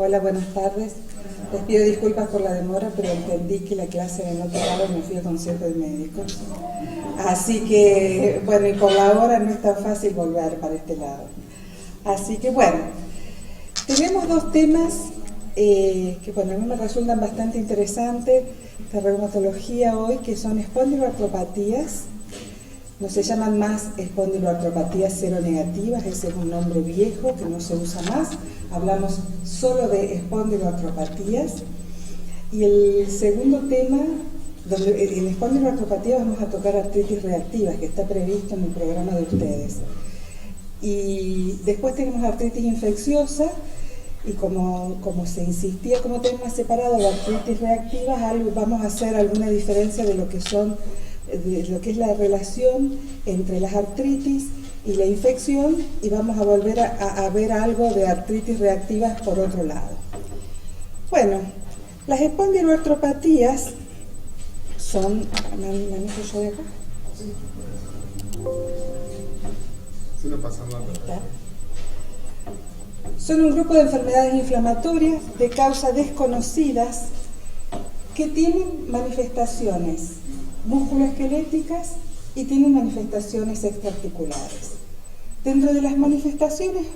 Hola, buenas tardes. Les pido disculpas por la demora, pero entendí que la clase era en otro lado y me fui al consejo de médicos. Así que, bueno, y por la hora no es tan fácil volver para este lado. Así que, bueno, tenemos dos temas que, bueno, a mí me resultan bastante interesantes de reumatología hoy, que son espondiloartropatías. No se llaman más espondiloartropatías seronegativas, ese es un nombre viejo que no se usa más. Hablamos solo de espondiloartropatías. Y el segundo tema, en espondiloartropatía vamos a tocar artritis reactivas, que está previsto en el programa de ustedes. Y después tenemos artritis infecciosa, y como se insistía como tema separado de artritis reactivas, vamos a hacer alguna diferencia de lo que es la relación entre las artritis y la infección, y vamos a volver a ver algo de artritis reactivas por otro lado. Bueno, las espondiloartropatías son... ¿Manejo yo de acá? Sí, no pasa nada. Son un grupo de enfermedades inflamatorias de causa desconocidas que tienen manifestaciones musculoesqueléticas y tienen manifestaciones extraarticulares. Dentro de las manifestaciones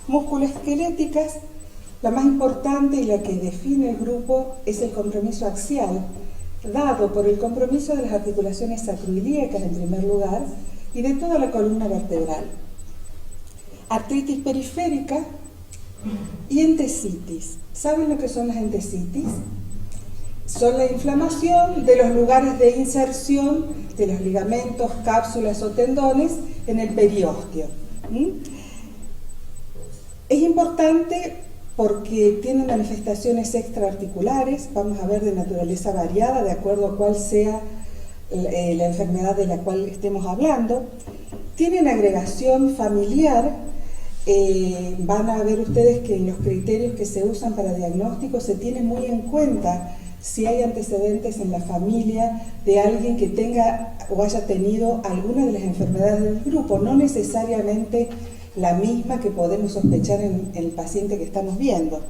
musculoesqueléticas, la más importante y la que define el grupo es el compromiso axial, dado por el compromiso de las articulaciones sacroiliacas en primer lugar y de toda la columna vertebral. Artritis periférica y entesitis. ¿Saben lo que son las entesitis? Son la inflamación de los lugares de inserción de los ligamentos, cápsulas o tendones en el periósteo. Es importante porque tiene manifestaciones extraarticulares, vamos a ver de naturaleza variada de acuerdo a cuál sea la enfermedad de la cual estemos hablando. Tienen agregación familiar. Van a ver ustedes que en los criterios que se usan para diagnóstico se tiene muy en cuenta si hay antecedentes en la familia de alguien que tenga o haya tenido alguna de las enfermedades del grupo, no necesariamente la misma que podemos sospechar en el paciente que estamos viendo.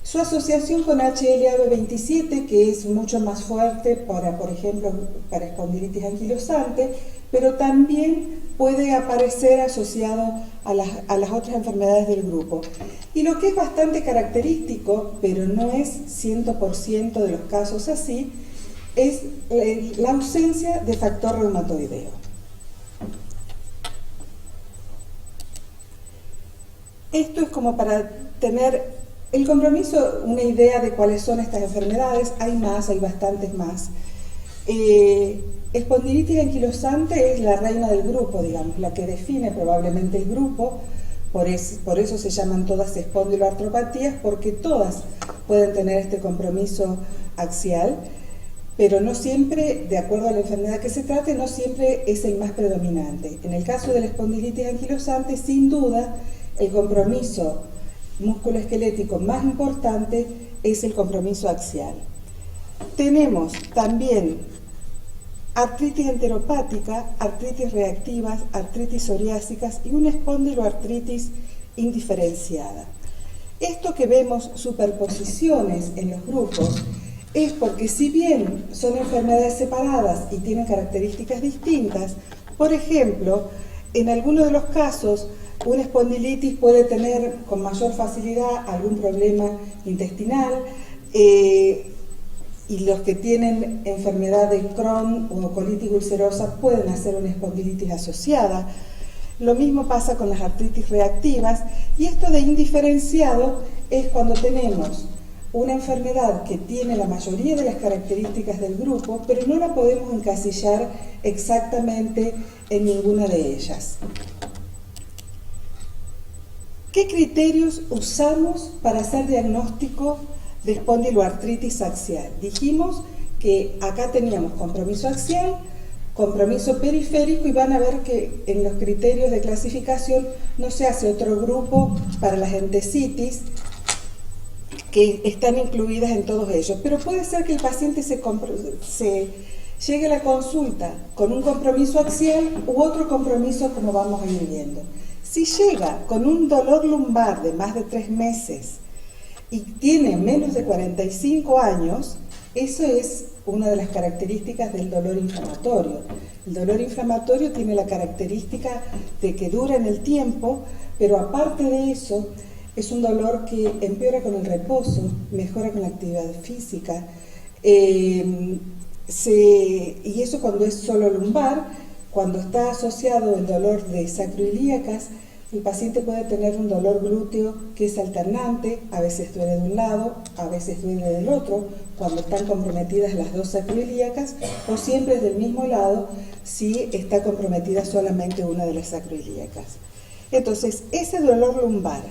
Su asociación con HLA-B27, que es mucho más fuerte para, por ejemplo, para espondilitis anquilosante, pero también puede aparecer asociado a las otras enfermedades del grupo. Y lo que es bastante característico, pero no es 100% de los casos así, es la ausencia de factor reumatoideo. Esto es como para tener el compromiso, una idea de cuáles son estas enfermedades. Hay más, hay bastantes más. Espondilitis anquilosante es la reina del grupo, digamos, la que define probablemente el grupo, por eso se llaman todas espondiloartropatías, porque todas pueden tener este compromiso axial, pero no siempre, de acuerdo a la enfermedad que se trate, no siempre es el más predominante. En el caso de la espondilitis anquilosante, sin duda, el compromiso musculoesquelético más importante es el compromiso axial. Tenemos también artritis enteropática, artritis reactivas, artritis psoriásicas y una espondiloartritis indiferenciada. Esto que vemos superposiciones en los grupos es porque si bien son enfermedades separadas y tienen características distintas, por ejemplo, en algunos de los casos una espondilitis puede tener con mayor facilidad algún problema intestinal, y los que tienen enfermedad de Crohn o colitis ulcerosa pueden hacer una espondilitis asociada. Lo mismo pasa con las artritis reactivas, y esto de indiferenciado es cuando tenemos una enfermedad que tiene la mayoría de las características del grupo, pero no la podemos encasillar exactamente en ninguna de ellas. ¿Qué criterios usamos para hacer diagnóstico de espondiloartritis axial? Dijimos que acá teníamos compromiso axial, compromiso periférico, y van a ver que en los criterios de clasificación no se hace otro grupo para las entesitis, que están incluidas en todos ellos. Pero puede ser que el paciente llegue a la consulta con un compromiso axial u otro compromiso, como vamos a ir viendo. Si llega con un dolor lumbar de más de 3 meses y tiene menos de 45 años, eso es una de las características del dolor inflamatorio. El dolor inflamatorio tiene la característica de que dura en el tiempo, pero aparte de eso, es un dolor que empeora con el reposo, mejora con la actividad física, y eso cuando es solo lumbar. Cuando está asociado el dolor de sacroiliacas, el paciente puede tener un dolor glúteo que es alternante, a veces duele de un lado, a veces duele del otro, cuando están comprometidas las dos sacroiliacas, o siempre es del mismo lado si está comprometida solamente una de las sacroiliacas. Entonces, ese dolor lumbar,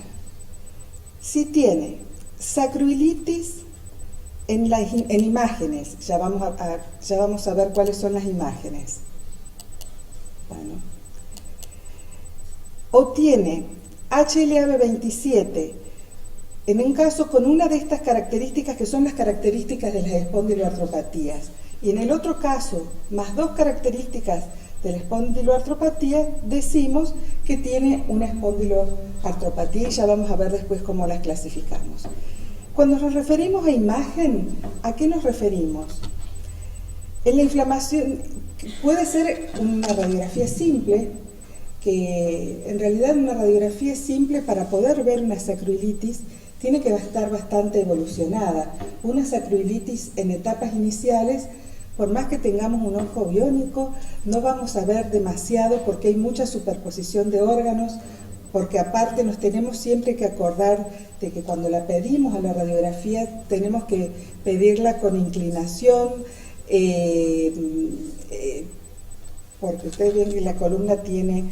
si tiene sacroilitis en imágenes, ya vamos a ver cuáles son las imágenes. Bueno. O tiene HLA-B27, en un caso con una de estas características que son las características de las espondiloartropatías, y en el otro caso, más dos características de la espondiloartropatía, decimos que tiene una espondiloartropatía, y ya vamos a ver después cómo las clasificamos. Cuando nos referimos a imagen, ¿a qué nos referimos? En la inflamación puede ser una radiografía simple, que en realidad una radiografía simple para poder ver una sacroilitis tiene que estar bastante evolucionada. Una sacroilitis en etapas iniciales, por más que tengamos un ojo biónico, no vamos a ver demasiado porque hay mucha superposición de órganos, porque aparte nos tenemos siempre que acordar de que cuando la pedimos a la radiografía tenemos que pedirla con inclinación, porque ustedes ven que la columna tiene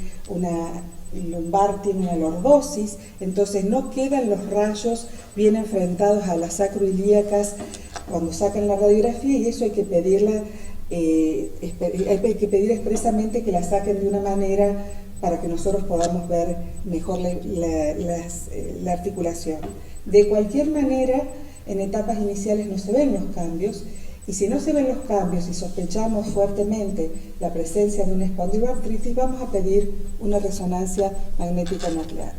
el lumbar tiene una lordosis, entonces no quedan los rayos bien enfrentados a las sacroiliacas cuando sacan la radiografía, y eso hay que pedirla, hay que pedir expresamente que la saquen de una manera para que nosotros podamos ver mejor la articulación. De cualquier manera, en etapas iniciales no se ven los cambios, y si no se ven los cambios y sospechamos fuertemente la presencia de una espondiloartritis, vamos a pedir una resonancia magnética nuclear.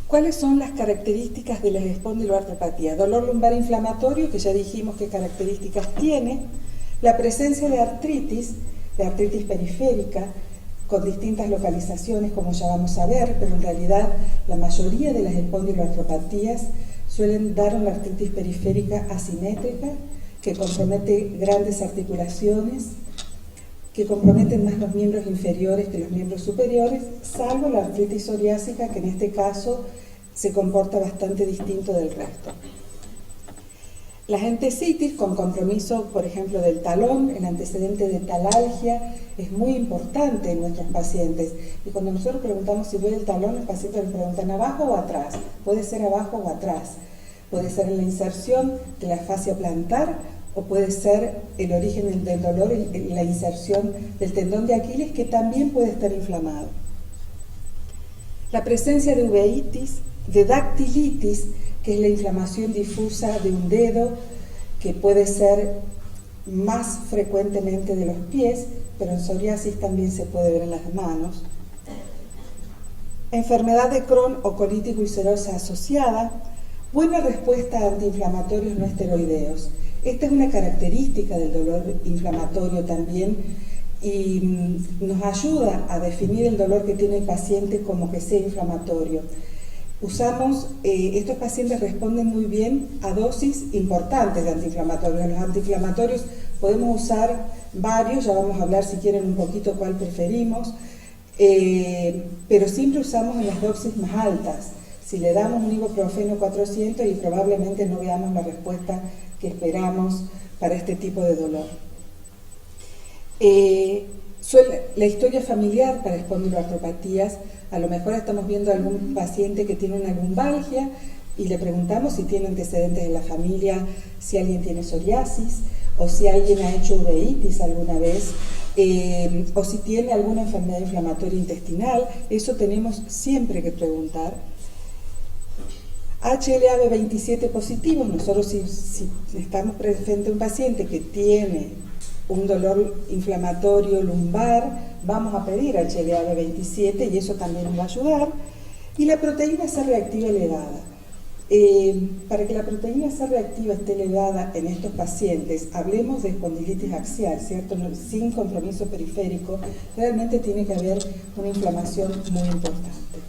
¿Cuáles son las características de la espondiloartropatía? Dolor lumbar inflamatorio, que ya dijimos qué características tiene, la presencia de artritis periférica, con distintas localizaciones, como ya vamos a ver, pero en realidad la mayoría de las espondiloartropatías suelen dar una artritis periférica asimétrica que compromete grandes articulaciones, que comprometen más los miembros inferiores que los miembros superiores, salvo la artritis psoriásica, que en este caso se comporta bastante distinto del resto. La gentesitis con compromiso, por ejemplo, del talón, el antecedente de talalgia, es muy importante en nuestros pacientes. Y cuando nosotros preguntamos si duele el talón, los pacientes nos preguntan ¿abajo o atrás? Puede ser abajo o atrás. Puede ser en la inserción de la fascia plantar, o puede ser el origen del dolor en la inserción del tendón de Aquiles, que también puede estar inflamado. La presencia de uveitis, de dactilitis, que es la inflamación difusa de un dedo, que puede ser más frecuentemente de los pies, pero en psoriasis también se puede ver en las manos. Enfermedad de Crohn o colitis ulcerosa asociada, buena respuesta a antiinflamatorios no esteroideos. Esta es una característica del dolor inflamatorio también, y nos ayuda a definir el dolor que tiene el paciente como que sea inflamatorio. Estos pacientes responden muy bien a dosis importantes de antiinflamatorios. Los antiinflamatorios podemos usar varios, ya vamos a hablar si quieren un poquito cuál preferimos, pero siempre usamos en las dosis más altas. Si le damos un ibuprofeno 400 y probablemente no veamos la respuesta que esperamos para este tipo de dolor. La historia familiar para espondiloartropatías, a lo mejor estamos viendo a algún paciente que tiene una lumbalgia y le preguntamos si tiene antecedentes en la familia, si alguien tiene psoriasis o si alguien ha hecho uveitis alguna vez, o si tiene alguna enfermedad inflamatoria intestinal. Eso tenemos siempre que preguntar. HLA-B27 positivos, nosotros si estamos frente a un paciente que tiene un dolor inflamatorio lumbar, vamos a pedir HLA-B27 y eso también nos va a ayudar. Y la proteína C reactiva elevada. Para que la proteína C reactiva esté elevada en estos pacientes, hablemos de espondilitis axial, ¿cierto? Sin compromiso periférico, realmente tiene que haber una inflamación muy importante.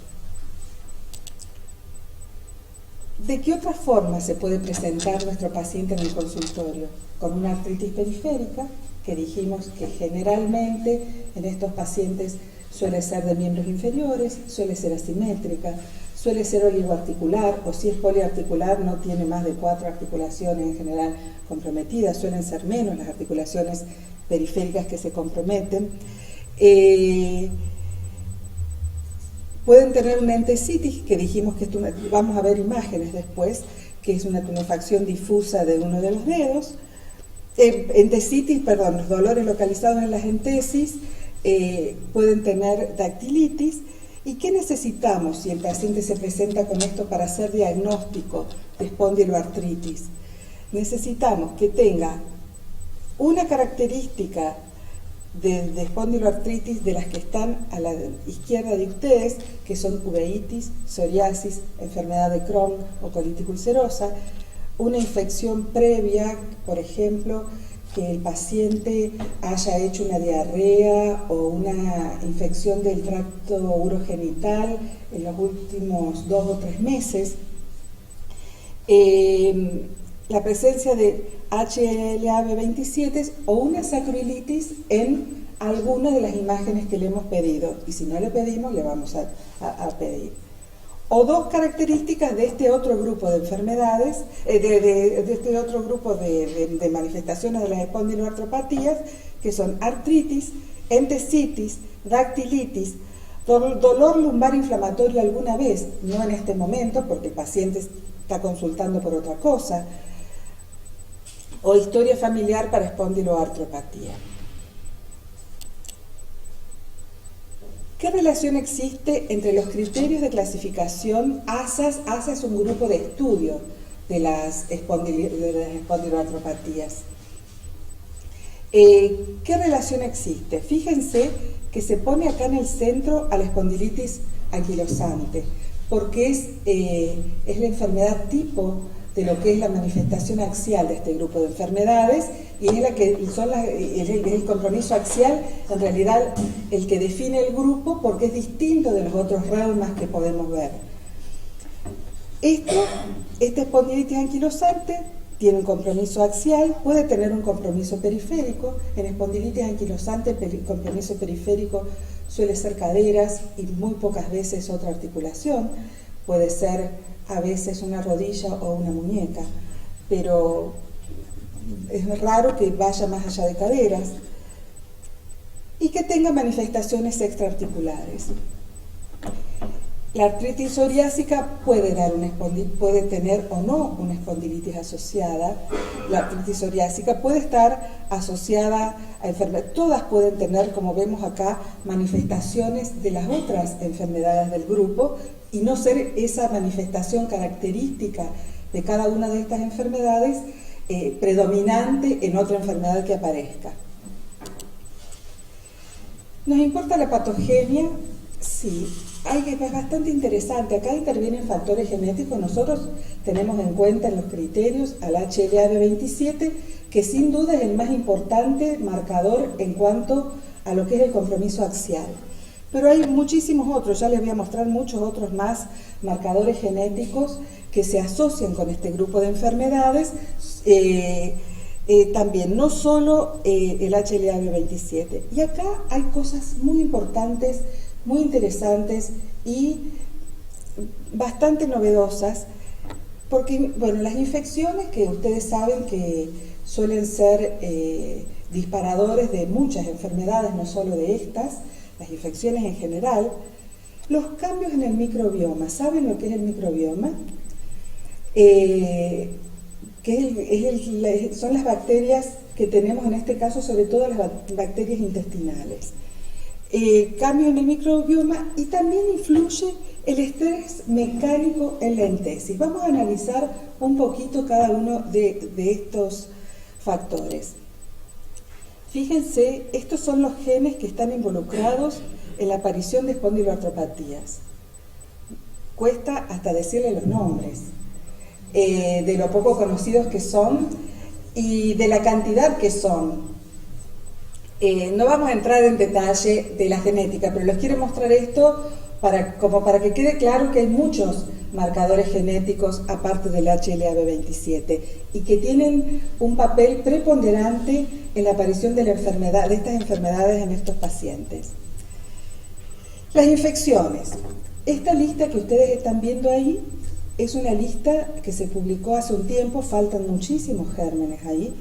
¿De qué otra forma se puede presentar nuestro paciente en el consultorio? Con una artritis periférica, que dijimos que generalmente en estos pacientes suele ser de miembros inferiores, suele ser asimétrica, suele ser oligoarticular, o si es poliarticular no tiene más de 4 articulaciones en general comprometidas, suelen ser menos las articulaciones periféricas que se comprometen. Pueden tener una entesitis, que dijimos que vamos a ver imágenes después, que es una tumefacción difusa de uno de los dedos. Los dolores localizados en las entesis, pueden tener dactilitis. ¿Y qué necesitamos si el paciente se presenta con esto para hacer diagnóstico de espondiloartritis? Necesitamos que tenga una característica de espondiloartritis de las que están a la izquierda de ustedes, que son uveitis, psoriasis, enfermedad de Crohn o colitis ulcerosa, una infección previa, por ejemplo, que el paciente haya hecho una diarrea o una infección del tracto urogenital en los últimos 2 o 3 meses, la presencia de HLA-B27 o una sacroilitis en alguna de las imágenes que le hemos pedido, y si no le pedimos, le vamos a pedir. O 2 características de este otro grupo de enfermedades, de este otro grupo de manifestaciones de las espondiloartropatías, que son artritis, entesitis, dactilitis, dolor lumbar inflamatorio alguna vez, no en este momento porque el paciente está consultando por otra cosa, o historia familiar para espondiloartropatía. ¿Qué relación existe entre los criterios de clasificación ASAS? ASAS es un grupo de estudio de las espondiloartropatías. ¿Qué relación existe? Fíjense que se pone acá en el centro a la espondilitis anquilosante, porque es la enfermedad tipo de lo que es la manifestación axial de este grupo de enfermedades, y es el compromiso axial, en realidad el que define el grupo, porque es distinto de los otros reumas que podemos ver. Esta espondilitis anquilosante tiene un compromiso axial, puede tener un compromiso periférico. En espondilitis anquilosante el compromiso periférico suele ser caderas y muy pocas veces otra articulación, puede ser a veces una rodilla o una muñeca, pero es raro que vaya más allá de caderas, y que tenga manifestaciones extraarticulares. La artritis psoriásica puede tener o no una espondilitis asociada. La artritis psoriásica puede estar asociada a enfermedades. Todas pueden tener, como vemos acá, manifestaciones de las otras enfermedades del grupo y no ser esa manifestación característica de cada una de estas enfermedades predominante en otra enfermedad que aparezca. ¿Nos importa la patogenia? Sí. Es bastante interesante. Acá intervienen factores genéticos. Nosotros tenemos en cuenta en los criterios al HLA-B27, que sin duda es el más importante marcador en cuanto a lo que es el compromiso axial. Pero hay muchísimos otros, ya les voy a mostrar muchos otros más marcadores genéticos que se asocian con este grupo de enfermedades. También, no solo el HLA-B27. Y acá hay cosas muy importantes, muy interesantes y bastante novedosas, porque, bueno, las infecciones, que ustedes saben que suelen ser disparadores de muchas enfermedades, no solo de estas, las infecciones en general. Los cambios en el microbioma, ¿saben lo que es el microbioma? Son las bacterias que tenemos en este caso, sobre todo las bacterias intestinales. Cambio en el microbioma, y también influye el estrés mecánico en la entesis. Vamos a analizar un poquito cada uno de estos factores. Fíjense, estos son los genes que están involucrados en la aparición de espondiloartropatías. cuesta hasta decirle los nombres, de lo poco conocidos que son y de la cantidad que son. No vamos a entrar en detalle de la genética, pero les quiero mostrar esto como para que quede claro que hay muchos marcadores genéticos aparte del HLA-B27 y que tienen un papel preponderante en la aparición de estas enfermedades en estos pacientes. Las infecciones. Esta lista que ustedes están viendo ahí es una lista que se publicó hace un tiempo, faltan muchísimos gérmenes ahí,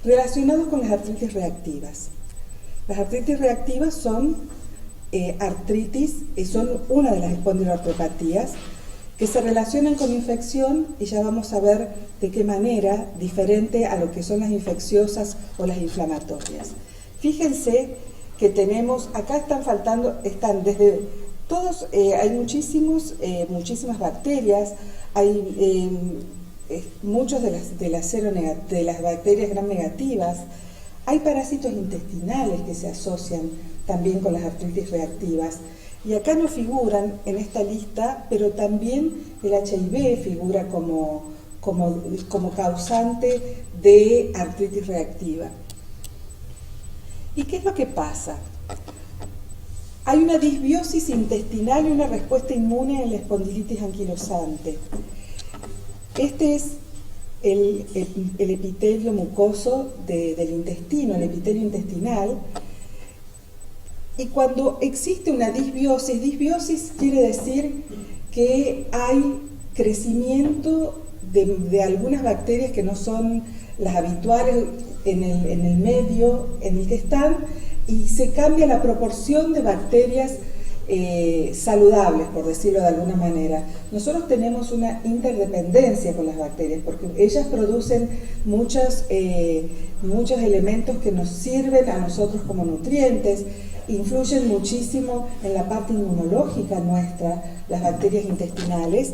relacionados con las artritis reactivas. Las artritis reactivas son son una de las espondiloartropatías que se relacionan con infección y ya vamos a ver de qué manera, diferente a lo que son las infecciosas o las inflamatorias. Fíjense que tenemos, acá están desde todos, hay muchísimas bacterias, hay muchos de las bacterias gram negativas, hay parásitos intestinales que se asocian también con las artritis reactivas. Y acá no figuran en esta lista, pero también el HIV figura como causante de artritis reactiva. ¿Y qué es lo que pasa? Hay una disbiosis intestinal y una respuesta inmune en la espondilitis anquilosante. Este es el epitelio mucoso del intestino, el epitelio intestinal. Y cuando existe una disbiosis quiere decir que hay crecimiento de algunas bacterias que no son las habituales en el medio en el que están, y se cambia la proporción de bacterias saludables, por decirlo de alguna manera. Nosotros tenemos una interdependencia con las bacterias porque ellas producen muchos elementos que nos sirven a nosotros como nutrientes, influyen muchísimo en la parte inmunológica nuestra, las bacterias intestinales,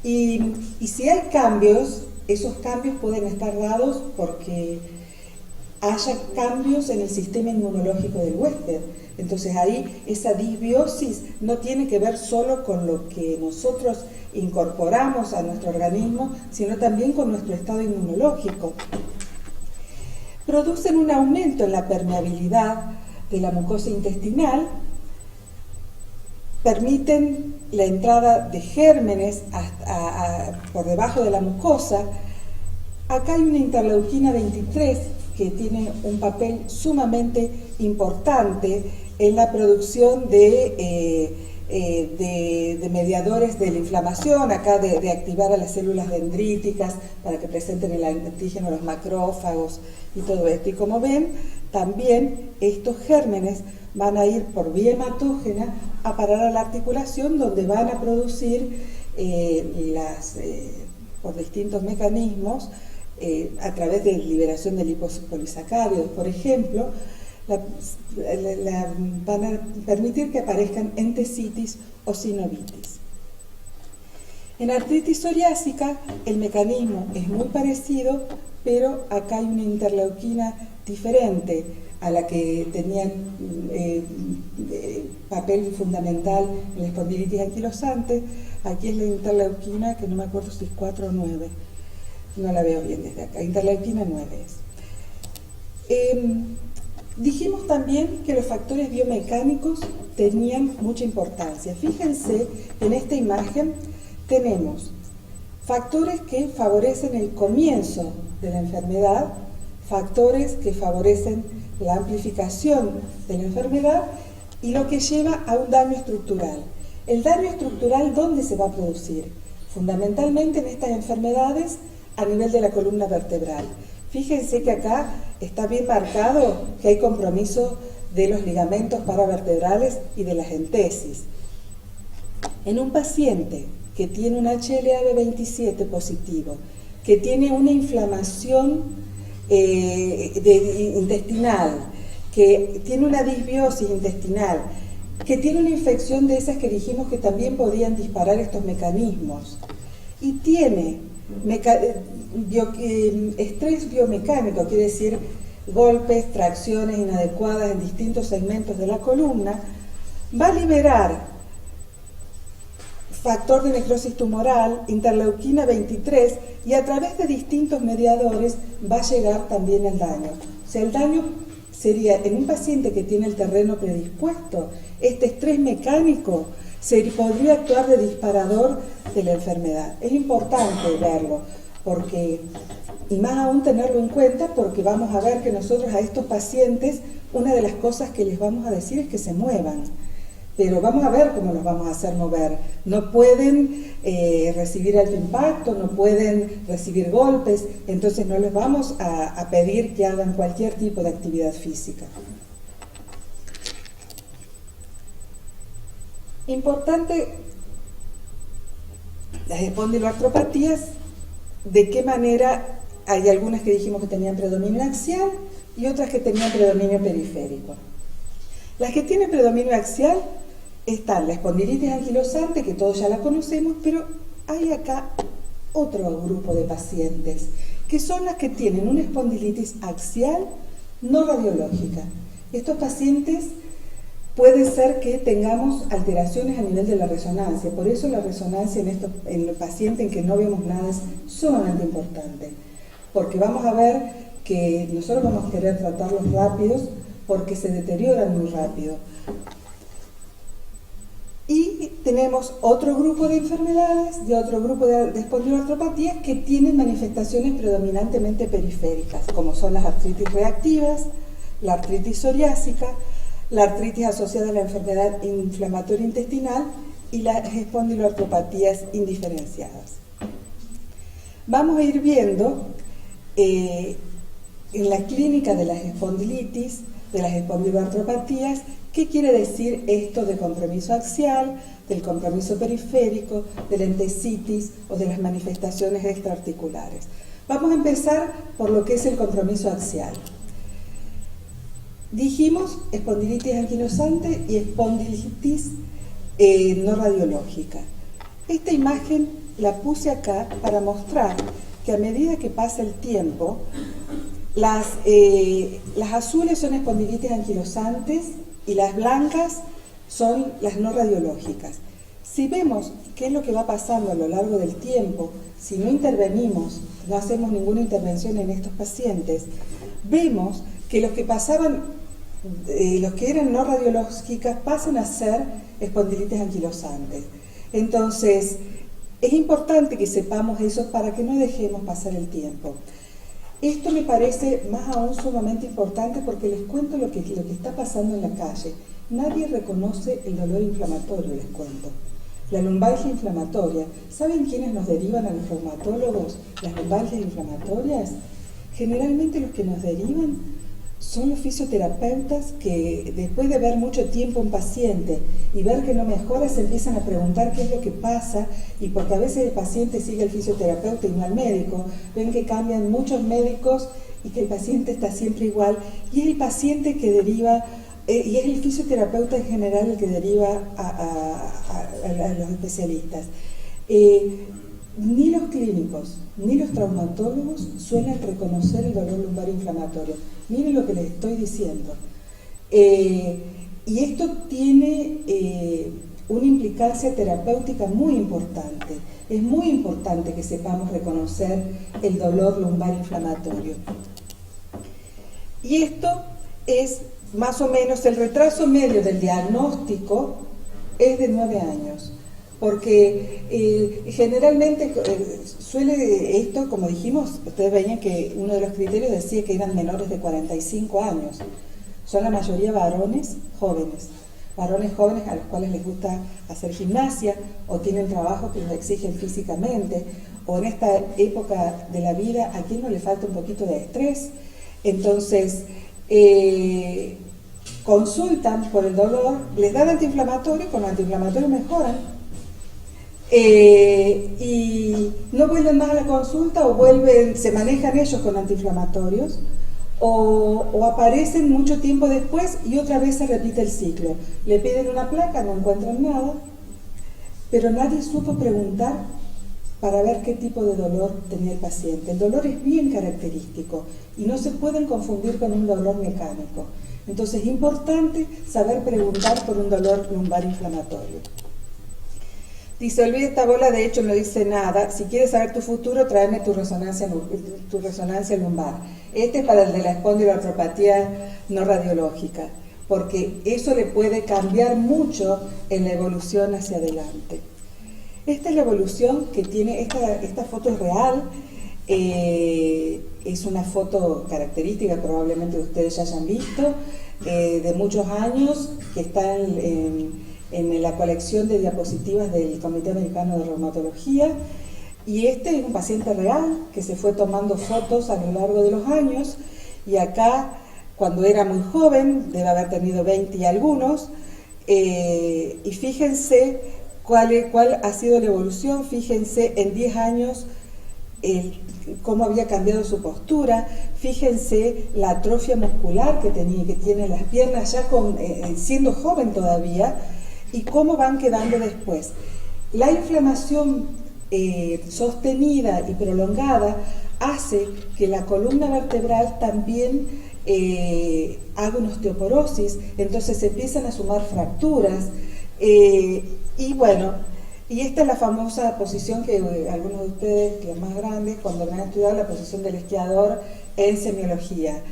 y si hay cambios, esos cambios pueden estar dados porque haya cambios en el sistema inmunológico del huésped. Entonces ahí esa disbiosis no tiene que ver solo con lo que nosotros incorporamos a nuestro organismo, sino también con nuestro estado inmunológico. Producen un aumento en la permeabilidad de la mucosa intestinal, permiten la entrada de gérmenes por debajo de la mucosa. Acá hay una interleuquina 23 que tiene un papel sumamente importante en la producción de mediadores de la inflamación, acá de activar a las células dendríticas para que presenten el antígeno a los macrófagos y todo esto. Y como ven, también estos gérmenes van a ir por vía hematógena a parar a la articulación, donde van a producir por distintos mecanismos, a través de liberación de lipopolisacáridos, por ejemplo, van a permitir que aparezcan entesitis o sinovitis. En artritis psoriásica el mecanismo es muy parecido, pero acá hay una interleuquina diferente a la que tenían papel fundamental en la espondilitis anquilosante. Aquí es la interleuquina, que no me acuerdo si es 4 o 9, no la veo bien desde acá, interleuquina 9 es. Dijimos también que los factores biomecánicos tenían mucha importancia. Fíjense, en esta imagen tenemos factores que favorecen el comienzo de la enfermedad, factores que favorecen la amplificación de la enfermedad y lo que lleva a un daño estructural. El daño estructural, ¿dónde se va a producir? Fundamentalmente en estas enfermedades a nivel de la columna vertebral. Fíjense que acá está bien marcado que hay compromiso de los ligamentos paravertebrales y de las entesis. En un paciente que tiene un HLA-B27 positivo, que tiene una inflamación intestinal, que tiene una disbiosis intestinal, que tiene una infección de esas que dijimos que también podían disparar estos mecanismos, y tiene estrés biomecánico, quiere decir golpes, tracciones inadecuadas en distintos segmentos de la columna, va a liberar factor de necrosis tumoral, interleuquina 23, y a través de distintos mediadores va a llegar también el daño. O sea, el daño sería en un paciente que tiene el terreno predispuesto, este estrés mecánico podría actuar de disparador de la enfermedad. Es importante verlo, porque, y más aún tenerlo en cuenta, porque vamos a ver que nosotros a estos pacientes, una de las cosas que les vamos a decir es que se muevan. Pero vamos a ver cómo los vamos a hacer mover. No pueden recibir alto impacto, no pueden recibir golpes, entonces no les vamos a pedir que hagan cualquier tipo de actividad física. Importante, las espondiloartropatías, de qué manera, hay algunas que dijimos que tenían predominio axial y otras que tenían predominio periférico. Las que tienen predominio axial están la espondilitis anquilosante, que todos ya la conocemos, pero hay acá otro grupo de pacientes, que son las que tienen una espondilitis axial no radiológica. Estos pacientes puede ser que tengamos alteraciones a nivel de la resonancia, por eso la resonancia en los pacientes en que no vemos nada es sumamente importante, porque vamos a ver que nosotros vamos a querer tratarlos rápidos porque se deterioran muy rápido. Y tenemos otro grupo de enfermedades, de otro grupo de espondiloartropatías que tienen manifestaciones predominantemente periféricas, como son las artritis reactivas, la artritis psoriásica, la artritis asociada a la enfermedad inflamatoria intestinal y las espondiloartropatías indiferenciadas. Vamos a ir viendo en la clínica de las espondilitis, de las espondiloartropatías, ¿qué quiere decir esto de compromiso axial, del compromiso periférico, de la entesitis o de las manifestaciones extraarticulares? Vamos a empezar por lo que es el compromiso axial. Dijimos espondilitis anquilosante y espondilitis no radiológica. Esta imagen la puse acá para mostrar que a medida que pasa el tiempo, las azules son espondilitis anquilosantes y las blancas son las no radiológicas. Si vemos qué es lo que va pasando a lo largo del tiempo, si no intervenimos, no hacemos ninguna intervención en estos pacientes, vemos que los que pasaban, los que eran no radiológicas pasan a ser espondilitis anquilosantes. Entonces, es importante que sepamos eso para que no dejemos pasar el tiempo. Esto me parece más aún sumamente importante porque les cuento lo que está pasando en la calle. Nadie reconoce el dolor inflamatorio, les cuento. La lumbalgia inflamatoria. ¿Saben quiénes nos derivan a los reumatólogos las lumbalgias inflamatorias? Generalmente los que nos derivan son los fisioterapeutas que después de ver mucho tiempo un paciente y ver que no mejora se empiezan a preguntar qué es lo que pasa, y porque a veces el paciente sigue al fisioterapeuta y no al médico, ven que cambian muchos médicos y que el paciente está siempre igual, y es el paciente que deriva, y es el fisioterapeuta en general el que deriva a los especialistas. Ni los clínicos ni los traumatólogos suelen reconocer el dolor lumbar inflamatorio. Miren lo que les estoy diciendo. Y esto tiene una implicancia terapéutica muy importante. Es muy importante que sepamos reconocer el dolor lumbar inflamatorio. Y esto es más o menos el retraso medio del diagnóstico es de 9 años. Porque generalmente suele esto, como dijimos, ustedes veían que uno de los criterios decía que eran menores de 45 años. Son la mayoría varones jóvenes a los cuales les gusta hacer gimnasia o tienen trabajo que los exigen físicamente, o en esta época de la vida a quien no le falta un poquito de estrés. Entonces consultan por el dolor, les dan antiinflamatorio y con los antiinflamatorios mejoran. Y no vuelven más a la consulta o se manejan ellos con antiinflamatorios o aparecen mucho tiempo después y otra vez se repite el ciclo. Le piden una placa, no encuentran nada, pero nadie supo preguntar para ver qué tipo de dolor tenía el paciente. El dolor es bien característico y no se pueden confundir con un dolor mecánico. Entonces es importante saber preguntar por un dolor lumbar inflamatorio. Dice, olvida esta bola, de hecho no dice nada. Si quieres saber tu futuro, tráeme tu resonancia lumbar. Este es para el de la espondiloartropatía no radiológica, porque eso le puede cambiar mucho en la evolución hacia adelante. Esta es la evolución que tiene, esta foto es real, es una foto característica, probablemente ustedes ya hayan visto, de muchos años, que está en la colección de diapositivas del Comité Americano de Reumatología, y este es un paciente real que se fue tomando fotos a lo largo de los años, y acá, cuando era muy joven, debe haber tenido 20 y algunos, y fíjense cuál ha sido la evolución, fíjense en 10 años cómo había cambiado su postura, fíjense la atrofia muscular que tiene las piernas ya siendo joven todavía, y cómo van quedando después. La inflamación sostenida y prolongada hace que la columna vertebral también haga una osteoporosis, entonces se empiezan a sumar fracturas, y bueno, y esta es la famosa posición que algunos de ustedes, los más grandes, cuando han estudiado la posición del esquiador en semiología,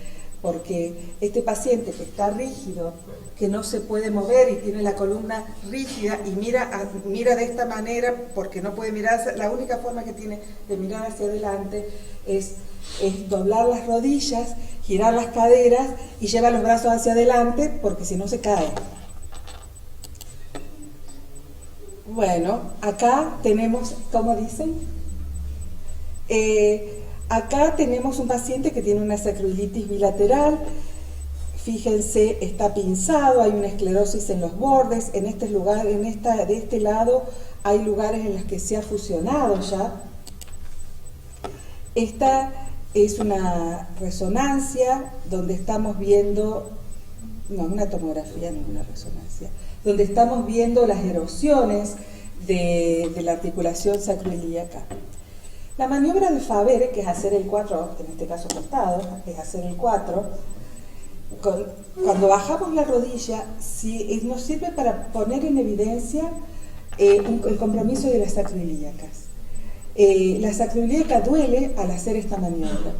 porque este paciente que está rígido, que no se puede mover y tiene la columna rígida y mira de esta manera porque no puede mirar, la única forma que tiene de mirar hacia adelante es doblar las rodillas, girar las caderas y lleva los brazos hacia adelante porque si no se cae. Bueno, acá tenemos, ¿cómo dicen? Acá tenemos un paciente que tiene una sacroiliitis bilateral. Fíjense, está pinzado, hay una esclerosis en los bordes. En este lugar, de este lado, hay lugares en los que se ha fusionado ya. Esta es una resonancia donde estamos viendo, no, una tomografía, no una resonancia, donde estamos viendo las erosiones de la articulación sacroiliaca. La maniobra de Favere, que es hacer el 4, en este caso acostado, es hacer el 4, cuando bajamos la rodilla, nos sirve para poner en evidencia el compromiso de las sacroiliacas. La sacroiliaca duele al hacer esta maniobra.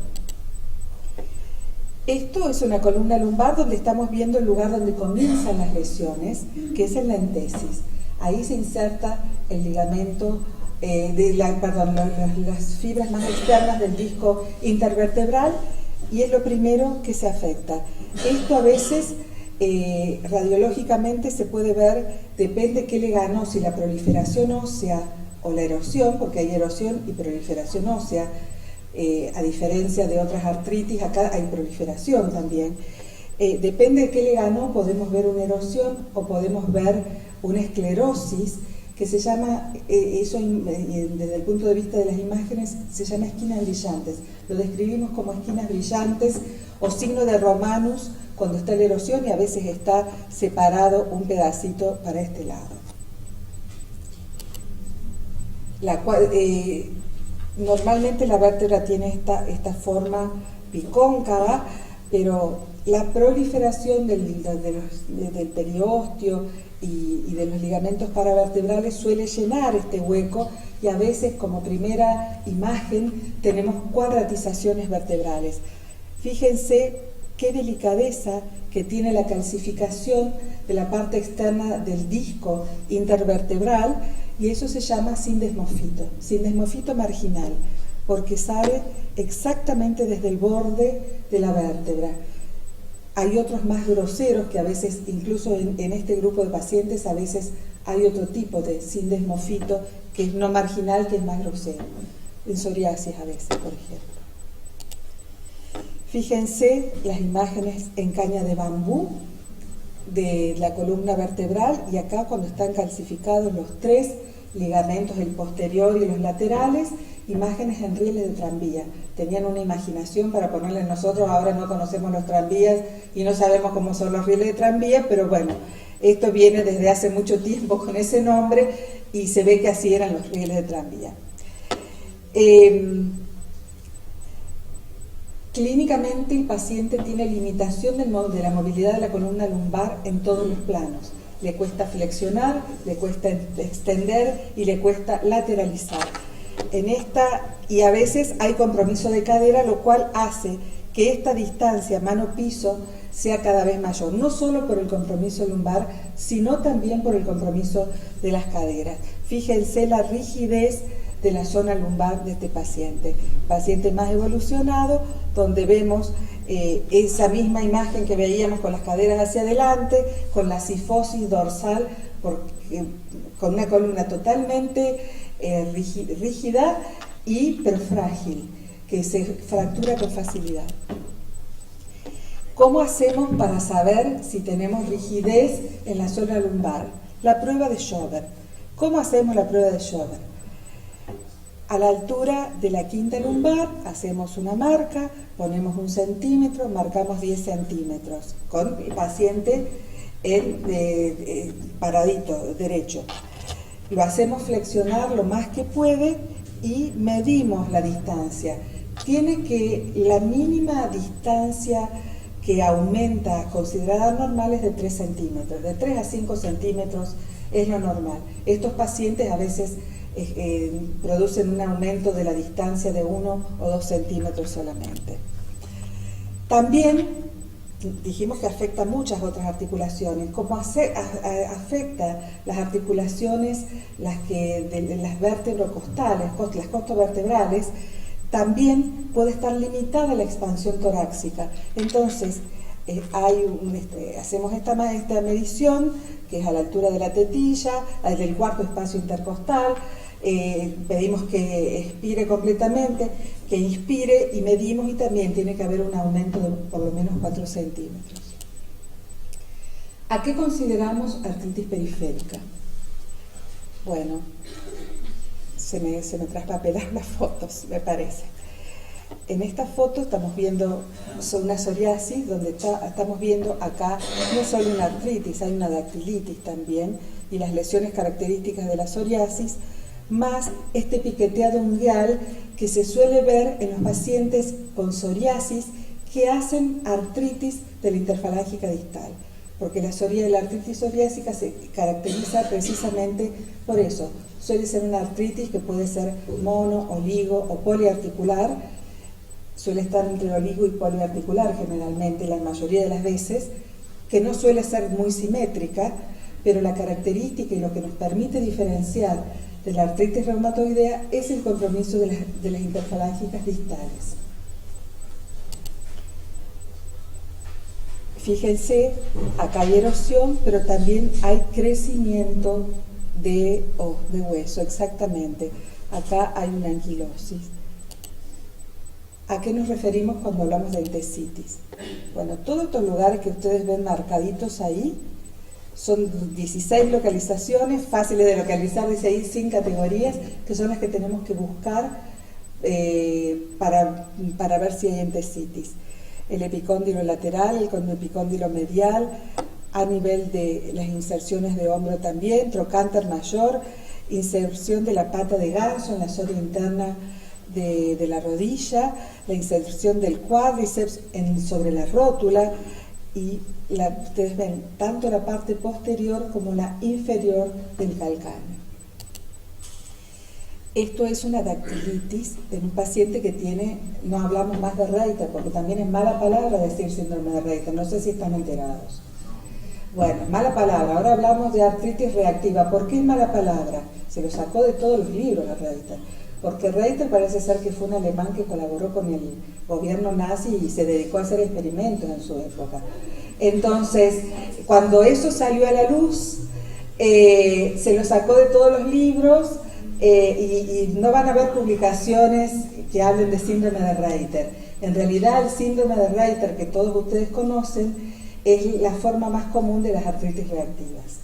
Esto es una columna lumbar donde estamos viendo el lugar donde comienzan las lesiones, que es en la entesis. Ahí se inserta el ligamento, las fibras más externas del disco intervertebral, y es lo primero que se afecta. Esto a veces radiológicamente se puede ver, depende qué le ganó, si la proliferación ósea o la erosión, porque hay erosión y proliferación ósea. A diferencia de otras artritis, acá hay proliferación también. Depende de qué le ganó, podemos ver una erosión o podemos ver una esclerosis, que se llama, eso desde el punto de vista de las imágenes, se llama esquinas brillantes. Lo describimos como esquinas brillantes o signo de Romanus cuando está la erosión, y a veces está separado un pedacito para este lado. Normalmente la vértebra tiene esta forma bicóncava, pero la proliferación del periósteo y de los ligamentos paravertebrales suele llenar este hueco, y a veces, como primera imagen, tenemos cuadratizaciones vertebrales. Fíjense qué delicadeza que tiene la calcificación de la parte externa del disco intervertebral, y eso se llama sindesmofito marginal, porque sale exactamente desde el borde de la vértebra. Hay otros más groseros que a veces, incluso en este grupo de pacientes, a veces hay otro tipo de sindesmofito que es no marginal, que es más grosero. En psoriasis a veces, por ejemplo. Fíjense las imágenes en caña de bambú de la columna vertebral, y acá cuando están calcificados los tres ligamentos, el posterior y los laterales, imágenes en rieles de tranvía. Tenían una imaginación para ponerle nosotros, ahora no conocemos los tranvías y no sabemos cómo son los rieles de tranvía, pero bueno, esto viene desde hace mucho tiempo con ese nombre, y se ve que así eran los rieles de tranvía. Clínicamente el paciente tiene limitación de la movilidad de la columna lumbar en todos los planos. le cuesta flexionar, le cuesta extender y le cuesta lateralizar. Y a veces hay compromiso de cadera, lo cual hace que esta distancia mano-piso sea cada vez mayor, no solo por el compromiso lumbar, sino también por el compromiso de las caderas. Fíjense la rigidez de la zona lumbar de este paciente más evolucionado, donde vemos esa misma imagen que veíamos con las caderas hacia adelante, con la cifosis dorsal, con una columna totalmente rígida pero frágil, que se fractura con facilidad. ¿Cómo hacemos para saber si tenemos rigidez en la zona lumbar? La prueba de Schober. ¿Cómo hacemos la prueba de Schober? A la altura de la quinta lumbar hacemos una marca, ponemos 1 centímetro, marcamos 10 centímetros, con el paciente paradito, derecho. Lo hacemos flexionar lo más que puede y medimos la distancia. La mínima distancia que aumenta considerada normal es de 3 centímetros, de 3 a 5 centímetros es lo normal. Estos pacientes a veces producen un aumento de la distancia de 1 o 2 centímetros solamente. También dijimos que afecta muchas otras articulaciones. ¿Cómo afecta las articulaciones, de las vértebro-costales, las costovertebrales? También puede estar limitada la expansión torácica. Entonces, hacemos esta medición, que es a la altura de la tetilla, del cuarto espacio intercostal. Pedimos que expire completamente, que inspire y medimos, y también tiene que haber un aumento de por lo menos 4 centímetros. ¿A qué consideramos artritis periférica? Bueno, se me traspapelaron las fotos, me parece. En esta foto estamos viendo una psoriasis, donde estamos viendo acá no solo una artritis, hay una dactilitis también, y las lesiones características de la psoriasis, más este piqueteado ungueal que se suele ver en los pacientes con psoriasis que hacen artritis de la interfalángica distal, porque la artritis psoriásica se caracteriza precisamente por eso. Suele ser una artritis que puede ser mono, oligo o poliarticular, suele estar entre oligo y poliarticular generalmente, la mayoría de las veces, que no suele ser muy simétrica, pero la característica y lo que nos permite diferenciar de la artritis reumatoidea es el compromiso de las interfalángicas distales. Fíjense, acá hay erosión, pero también hay crecimiento de hueso, exactamente. Acá hay una anquilosis. ¿A qué nos referimos cuando hablamos de entesitis? Bueno, todos estos lugares que ustedes ven marcaditos ahí son 16 localizaciones, fáciles de localizar, dice ahí, sin categorías, que son las que tenemos que buscar para ver si hay entesitis. El epicóndilo lateral, el epicóndilo medial, a nivel de las inserciones de hombro también, trocánter mayor, inserción de la pata de ganso en la zona interna de la rodilla, la inserción del cuádriceps sobre la rótula, y ustedes ven tanto la parte posterior como la inferior del calcáneo. Esto es una dactilitis en un paciente que tiene, no hablamos más de Reiter, porque también es mala palabra decir síndrome de Reiter, no sé si están enterados. Bueno, mala palabra, ahora hablamos de artritis reactiva. ¿Por qué es mala palabra? Se lo sacó de todos los libros a Reiter, porque Reiter parece ser que fue un alemán que colaboró con el gobierno nazi y se dedicó a hacer experimentos en su época. Entonces, cuando eso salió a la luz, se lo sacó de todos los libros, y no van a haber publicaciones que hablen de síndrome de Reiter. En realidad, el síndrome de Reiter que todos ustedes conocen es la forma más común de las artritis reactivas.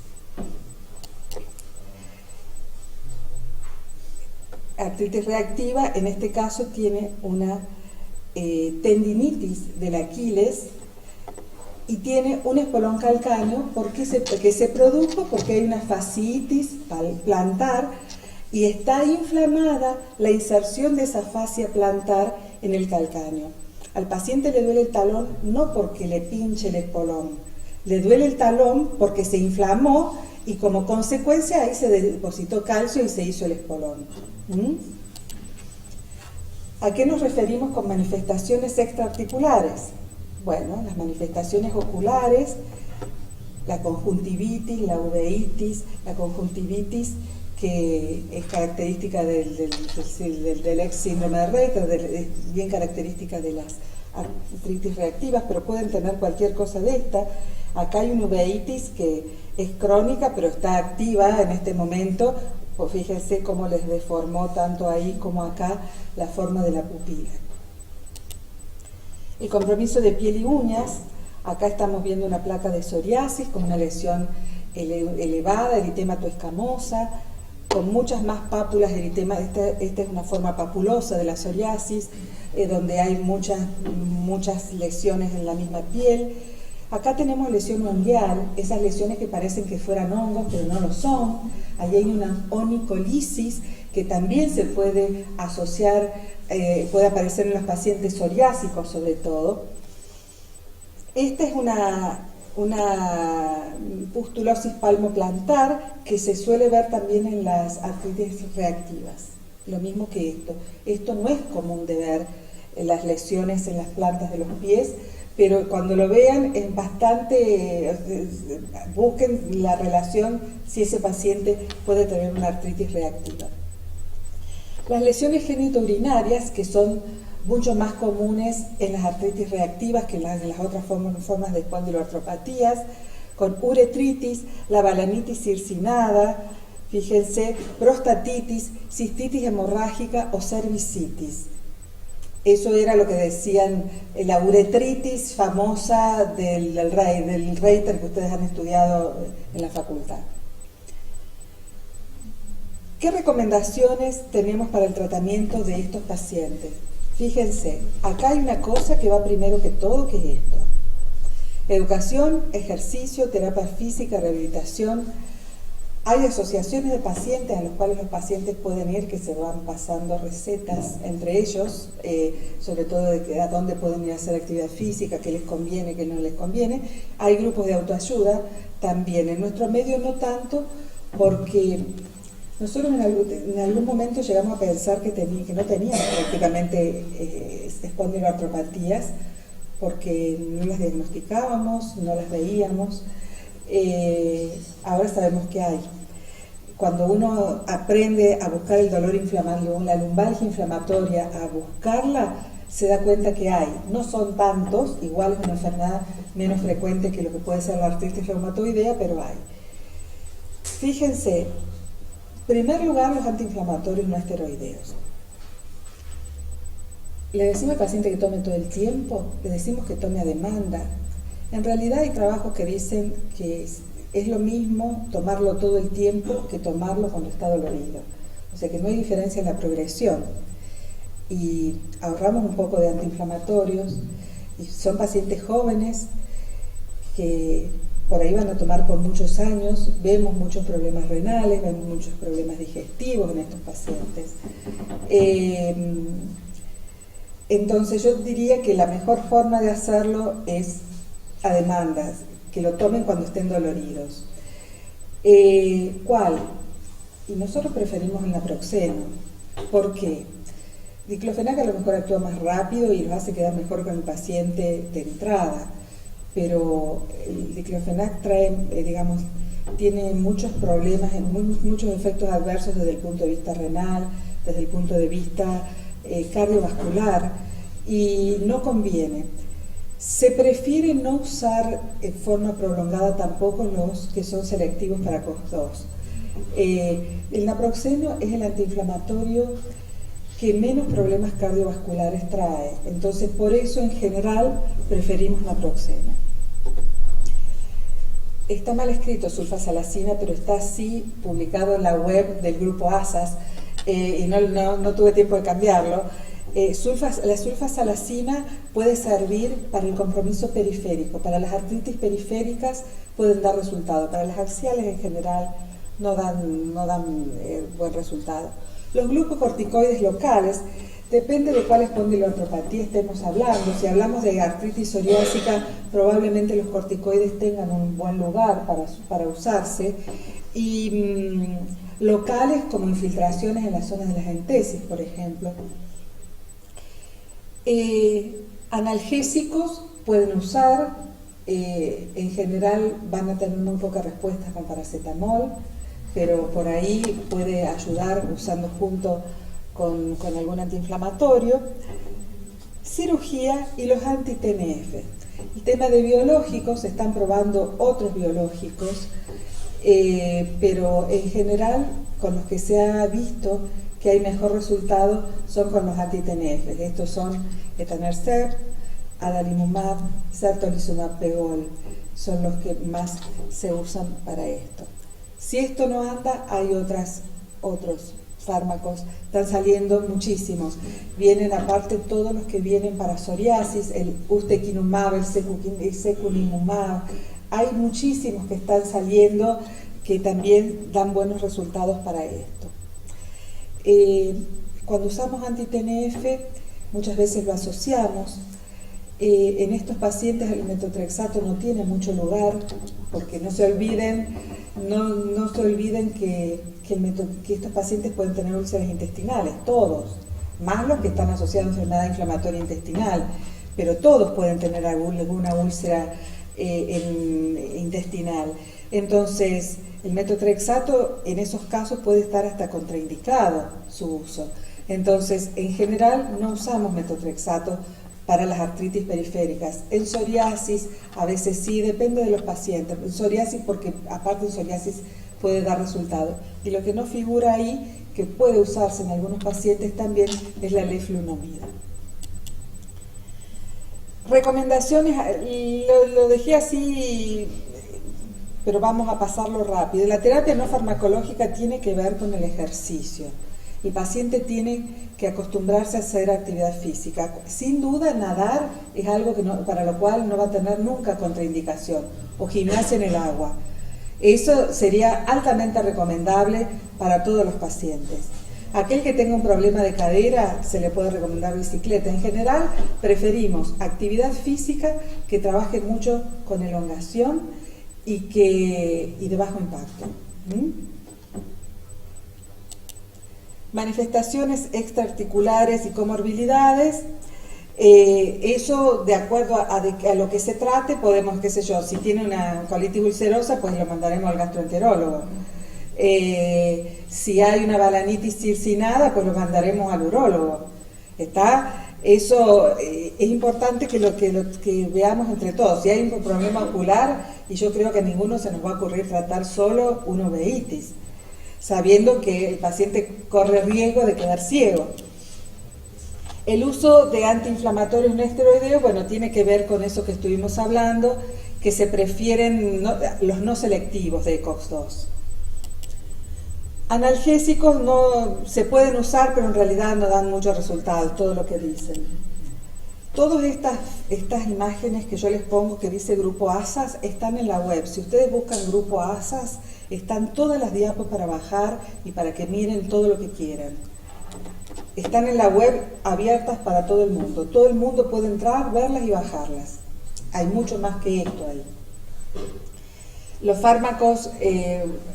Artritis reactiva, en este caso, tiene una tendinitis del Aquiles y tiene un espolón calcáneo. ¿Por qué se produjo? Porque hay una fasciitis plantar y está inflamada la inserción de esa fascia plantar en el calcáneo. Al paciente le duele el talón no porque le pinche el espolón, Le duele el talón porque se inflamó y como consecuencia ahí se depositó calcio y se hizo el espolón. ¿A qué nos referimos con manifestaciones extraarticulares? Bueno, las manifestaciones oculares, la conjuntivitis, la uveitis, la conjuntivitis que es característica del ex síndrome de Rett, es bien característica de las artritis reactivas, pero pueden tener cualquier cosa de esta. Acá hay una uveitis que es crónica, pero está activa en este momento. Pues fíjense cómo les deformó tanto ahí como acá la forma de la pupila. El compromiso de piel y uñas, acá estamos viendo una placa de psoriasis con una lesión elevada, eritemato escamosa, con muchas más pápulas de eritema. Esta es una forma papulosa de la psoriasis, donde hay muchas lesiones en la misma piel. Acá tenemos lesión hongueal, esas lesiones que parecen que fueran hongos, pero no lo son. Ahí hay una onicolisis que también se puede asociar, puede aparecer en los pacientes psoriásicos sobre todo. Esta es una pustulosis palmoplantar que se suele ver también en las artritis reactivas. Lo mismo que esto. Esto no es común de ver en las lesiones en las plantas de los pies, pero cuando lo vean es bastante, busquen la relación si ese paciente puede tener una artritis reactiva. Las lesiones genitourinarias, que son mucho más comunes en las artritis reactivas que en las otras formas de espondiloartropatías, con uretritis, la balanitis circinada, fíjense, prostatitis, cistitis hemorrágica o cervicitis. Eso era lo que decían, la uretritis famosa del Reiter que ustedes han estudiado en la facultad. ¿Qué recomendaciones tenemos para el tratamiento de estos pacientes? Fíjense, acá hay una cosa que va primero que todo, que es esto. Educación, ejercicio, terapia física, rehabilitación. Hay asociaciones de pacientes a los cuales los pacientes pueden ir, que se van pasando recetas entre ellos, sobre todo de a dónde pueden ir a hacer actividad física, qué les conviene, qué no les conviene. Hay grupos de autoayuda también. En nuestro medio no tanto, porque nosotros en algún momento llegamos a pensar que no teníamos prácticamente espondiloartropatías, porque no las diagnosticábamos, no las veíamos. Ahora sabemos que hay. Cuando uno aprende a buscar el dolor inflamatorio, la lumbalgia inflamatoria, a buscarla, se da cuenta que hay. No son tantos, igual es una enfermedad menos frecuente que lo que puede ser la artritis reumatoidea, pero hay. Fíjense, en primer lugar, los antiinflamatorios no esteroideos. Le decimos al paciente que tome todo el tiempo, le decimos que tome a demanda. En realidad hay trabajos que dicen que es lo mismo tomarlo todo el tiempo que tomarlo cuando está dolorido. O sea que no hay diferencia en la progresión. Y ahorramos un poco de antiinflamatorios. Y son pacientes jóvenes que por ahí van a tomar por muchos años. Vemos muchos problemas renales, vemos muchos problemas digestivos en estos pacientes. Entonces yo diría que la mejor forma de hacerlo es a demandas, que lo tomen cuando estén doloridos. ¿Cuál? Y nosotros preferimos el naproxeno. ¿Por qué? Diclofenac a lo mejor actúa más rápido y los hace quedar mejor con el paciente de entrada, pero el diclofenac tiene muchos problemas, muchos efectos adversos desde el punto de vista renal, desde el punto de vista cardiovascular, y no conviene. Se prefiere no usar en forma prolongada tampoco los que son selectivos para COX-2. El naproxeno es el antiinflamatorio que menos problemas cardiovasculares trae, entonces por eso en general preferimos naproxeno. Está mal escrito sulfasalacina, pero está así publicado en la web del grupo ASAS, y no tuve tiempo de cambiarlo. La sulfasalacina puede servir para el compromiso periférico. Para las artritis periféricas pueden dar resultado. Para las axiales en general no dan buen resultado. Los glucocorticoides locales Depende de cuál espondiloneuropatía estemos hablando. Si hablamos de artritis psoriásica, probablemente los corticoides tengan un buen lugar para usarse. Y locales como infiltraciones en las zonas de las entesis, por ejemplo. Analgésicos pueden usar, en general van a tener muy poca respuesta con paracetamol, pero por ahí puede ayudar usando junto con algún antiinflamatorio. Cirugía y los anti-TNF. El tema de biológicos, se están probando otros biológicos, pero en general con los que se ha visto que hay mejor resultado son con los anti-TNF. Estos son etanercept, adalimumab, certolizumab pegol, son los que más se usan para esto. Si esto no anda, hay otros fármacos, están saliendo muchísimos. Vienen aparte todos los que vienen para psoriasis, el ustekinumab, el secukinumab, hay muchísimos que están saliendo que también dan buenos resultados para esto. Cuando usamos anti-TNF, muchas veces lo asociamos. En estos pacientes el metotrexato no tiene mucho lugar, porque no se olviden que estos pacientes pueden tener úlceras intestinales, todos, más los que están asociados a enfermedad inflamatoria intestinal, pero todos pueden tener alguna úlcera intestinal. Entonces, el metotrexato en esos casos puede estar hasta contraindicado su uso. Entonces, en general no usamos metotrexato para las artritis periféricas. En psoriasis, a veces sí, depende de los pacientes. En psoriasis, porque aparte de psoriasis puede dar resultado. Y lo que no figura ahí, que puede usarse en algunos pacientes también, es la leflunomida. Recomendaciones, lo dejé así, pero vamos a pasarlo rápido. La terapia no farmacológica tiene que ver con el ejercicio. El paciente tiene que acostumbrarse a hacer actividad física. Sin duda, nadar es algo para lo cual no va a tener nunca contraindicación, o gimnasia en el agua. Eso sería altamente recomendable para todos los pacientes. Aquel que tenga un problema de cadera, se le puede recomendar bicicleta. En general, preferimos actividad física que trabaje mucho con elongación y de bajo impacto. Manifestaciones extraarticulares y comorbilidades, eso de acuerdo a lo que se trate, podemos, qué sé yo, si tiene una colitis ulcerosa, pues lo mandaremos al gastroenterólogo. Si hay una balanitis circinada, pues lo mandaremos al urólogo. Eso es importante que lo que veamos entre todos. Si hay un problema ocular, y yo creo que a ninguno se nos va a ocurrir tratar solo una uveitis, sabiendo que el paciente corre riesgo de quedar ciego. El uso de antiinflamatorios no esteroideos, bueno, tiene que ver con eso que estuvimos hablando, que se prefieren los no selectivos de COX-2. Analgésicos no se pueden usar, pero en realidad no dan muchos resultados, todo lo que dicen. Todas estas imágenes que yo les pongo que dice Grupo ASAS están en la web. Si ustedes buscan Grupo ASAS, están todas las diapos para bajar y para que miren todo lo que quieran. Están en la web abiertas para todo el mundo. Todo el mundo puede entrar, verlas y bajarlas. Hay mucho más que esto ahí. Los fármacos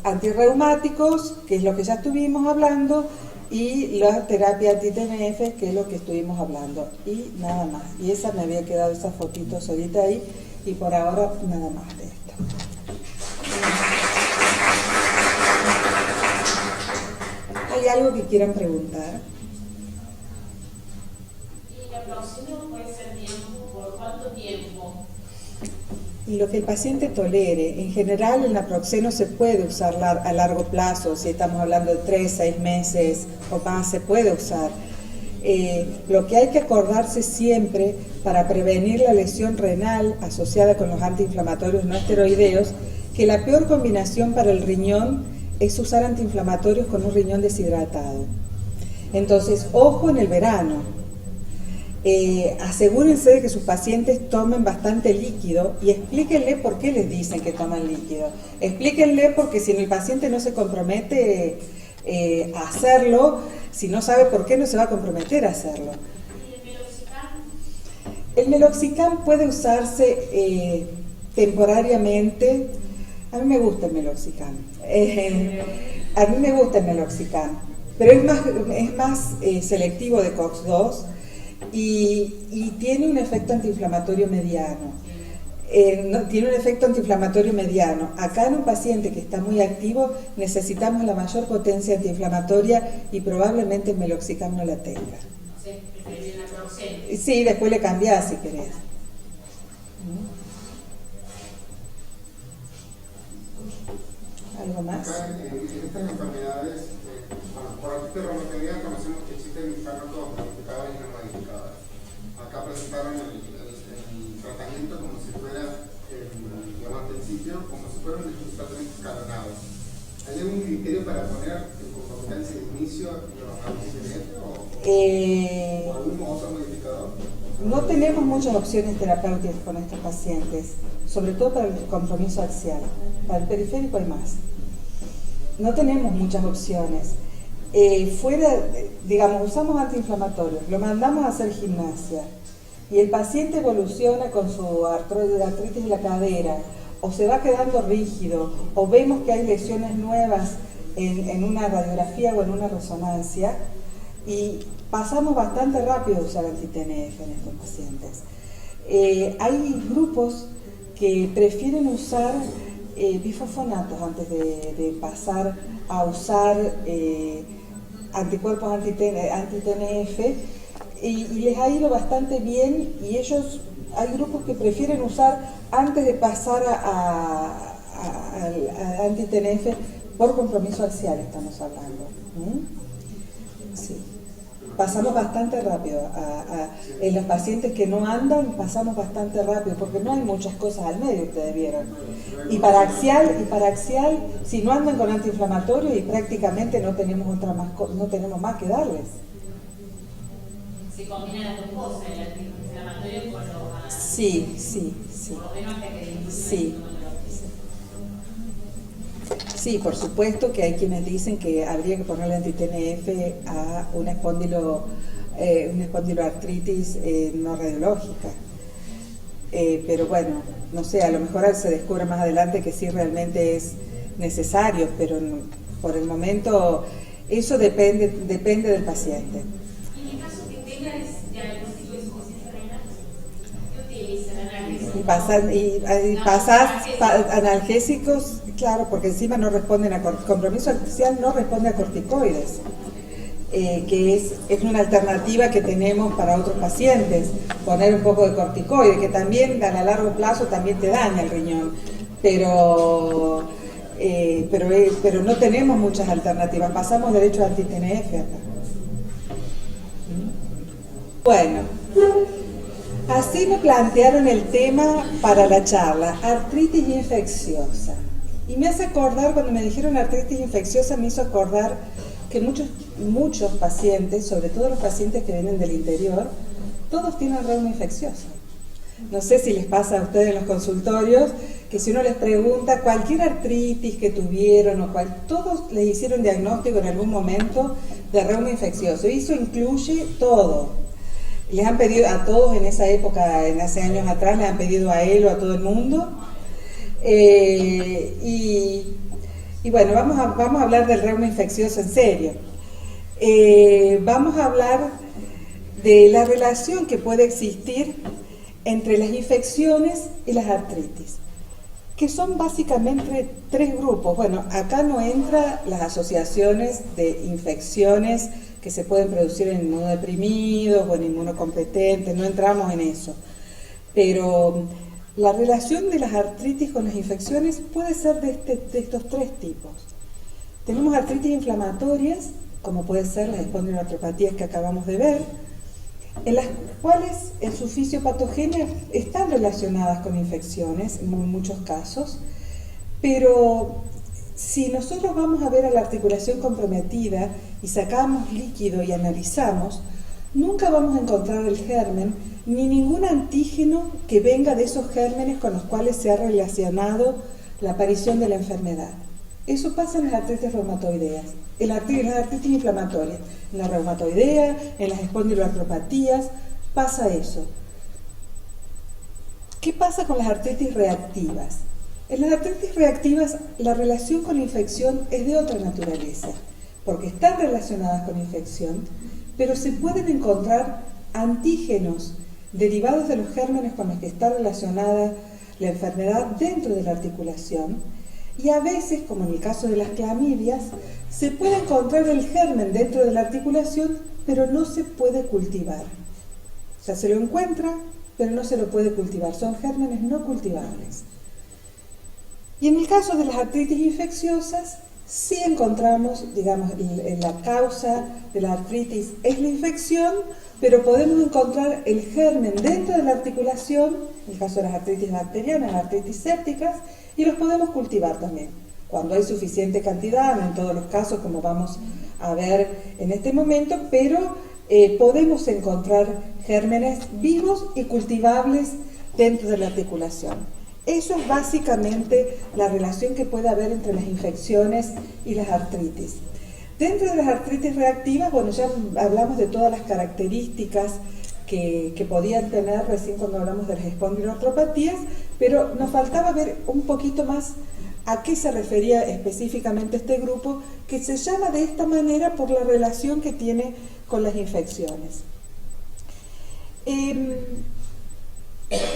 antirreumáticos, que es lo que ya estuvimos hablando, y la terapia anti-TNF, que es lo que estuvimos hablando, y nada más. Y esa me había quedado esa fotito solita ahí, y por ahora nada más de esto. ¿Hay algo que quieran preguntar? ¿Y la próxima puede ser tiempo? ¿Por cuánto tiempo? Y lo que el paciente tolere. En general, el naproxeno se puede usar a largo plazo, si estamos hablando de 3, 6 meses o más, se puede usar. Lo que hay que acordarse siempre para prevenir la lesión renal asociada con los antiinflamatorios no esteroideos, que la peor combinación para el riñón es usar antiinflamatorios con un riñón deshidratado. Entonces, ojo en el verano. Asegúrense de que sus pacientes tomen bastante líquido y explíquenle por qué les dicen que toman líquido. Explíquenle porque si el paciente no se compromete, hacerlo, si no sabe por qué no se va a comprometer a hacerlo. ¿Y el meloxicam? El meloxicam puede usarse temporariamente. A mí me gusta el meloxicam. A mí me gusta el meloxicam, pero es más selectivo de COX-2 y tiene un efecto antiinflamatorio mediano. Tiene un efecto antiinflamatorio mediano. Acá en un paciente que está muy activo necesitamos la mayor potencia antiinflamatoria y probablemente el meloxicam no la tenga. No sé, preferiría la Proxen. Sí, después le cambiás si querés. ¿Algo más? Acá, en estas enfermedades, bueno, por artritis conocemos que existen fármacos modificadores y no modificadores. Acá presentaron el tratamiento como si fuera, digamos al principio, como si fuera un tratamiento escalonado. ¿Hay algún criterio para poner en concomitancia de inicio los anti-TNF o algún otro modificador? No tenemos muchas opciones terapéuticas con estos pacientes, sobre todo para el compromiso axial. Para el periférico hay más. No tenemos muchas opciones. Digamos, usamos antiinflamatorios, lo mandamos a hacer gimnasia y el paciente evoluciona con su artritis de la cadera o se va quedando rígido o vemos que hay lesiones nuevas en una radiografía o en una resonancia y pasamos bastante rápido a usar anti-TNF en estos pacientes. Hay grupos que prefieren usar bifosfonatos antes de pasar a usar anticuerpos anti-TNF y les ha ido bastante bien y hay grupos que prefieren usar antes de pasar a anti-TNF por compromiso axial estamos hablando. Sí. Pasamos bastante rápido. En los pacientes que no andan, pasamos bastante rápido, porque no hay muchas cosas al medio, ustedes vieron. Y para axial, si no andan con antiinflamatorio y prácticamente no tenemos más que darles. Se combinan las dos cosas, el antiinflamatorio con los... Sí. Por lo menos hasta que Sí. Sí, por supuesto que hay quienes dicen que habría que ponerle anti-TNF a una espondiloartritis no radiológica. Pero bueno, no sé, a lo mejor se descubre más adelante que sí realmente es necesario, pero por el momento eso depende del paciente. Y en el caso que tenga diagnóstico de insuficiencia renal, ¿qué utilizan? Pasás analgésicos, claro, porque encima no responden a compromiso axial, no responde a corticoides, que es una alternativa que tenemos para otros pacientes, poner un poco de corticoide, que también a largo plazo también te daña el riñón, pero no tenemos muchas alternativas, pasamos derecho a anti-TNF acá. Bueno, así me plantearon el tema para la charla, artritis infecciosa. Y me hace acordar, cuando me dijeron artritis infecciosa, me hizo acordar que muchos pacientes, sobre todo los pacientes que vienen del interior, todos tienen reuma infecciosa. No sé si les pasa a ustedes en los consultorios, que si uno les pregunta cualquier artritis que tuvieron, todos les hicieron diagnóstico en algún momento de reuma infeccioso. Y eso incluye todo. Les han pedido a todos en esa época, hace años atrás, les han pedido a él o a todo el mundo. Y bueno, vamos a hablar del reuma infeccioso en serio. Vamos a hablar de la relación que puede existir entre las infecciones y las artritis, que son básicamente tres grupos. Bueno, acá no entran las asociaciones de infecciones que se pueden producir en inmunodeprimidos o en inmunocompetentes, no entramos en eso. Pero la relación de las artritis con las infecciones puede ser de estos tres tipos. Tenemos artritis inflamatorias, como puede ser las espondiloartropatías que acabamos de ver, en las cuales su fisiopatogenia están relacionadas con infecciones en muchos casos, pero si nosotros vamos a ver a la articulación comprometida y sacamos líquido y analizamos, nunca vamos a encontrar el germen ni ningún antígeno que venga de esos gérmenes con los cuales se ha relacionado la aparición de la enfermedad. Eso pasa en las artritis reumatoideas, en las artritis inflamatorias, en la reumatoidea, en las espondiloartropatías, pasa eso. ¿Qué pasa con las artritis reactivas? En las artritis reactivas la relación con la infección es de otra naturaleza, porque están relacionadas con infección, pero se pueden encontrar antígenos derivados de los gérmenes con los que está relacionada la enfermedad dentro de la articulación, y a veces, como en el caso de las clamidias, se puede encontrar el germen dentro de la articulación, pero no se puede cultivar. O sea, se lo encuentra, pero no se lo puede cultivar. Son gérmenes no cultivables. Y en el caso de las artritis infecciosas, sí encontramos, digamos, la causa de la artritis es la infección, pero podemos encontrar el germen dentro de la articulación, en el caso de las artritis bacterianas, las artritis sépticas, y los podemos cultivar también, cuando hay suficiente cantidad, no en todos los casos como vamos a ver en este momento, pero podemos encontrar gérmenes vivos y cultivables dentro de la articulación. Eso es básicamente la relación que puede haber entre las infecciones y las artritis. Dentro de las artritis reactivas, bueno, ya hablamos de todas las características que podían tener recién cuando hablamos de las espondiloartropatías, pero nos faltaba ver un poquito más a qué se refería específicamente este grupo, que se llama de esta manera por la relación que tiene con las infecciones.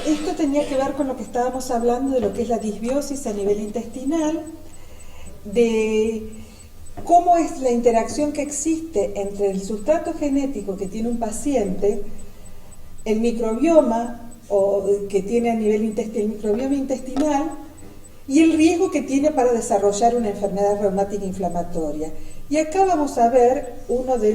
Esto tenía que ver con lo que estábamos hablando de lo que es la disbiosis a nivel intestinal, de cómo es la interacción que existe entre el sustrato genético que tiene un paciente, el microbioma o que tiene a nivel el microbioma intestinal y el riesgo que tiene para desarrollar una enfermedad reumática inflamatoria. Y acá vamos a ver uno de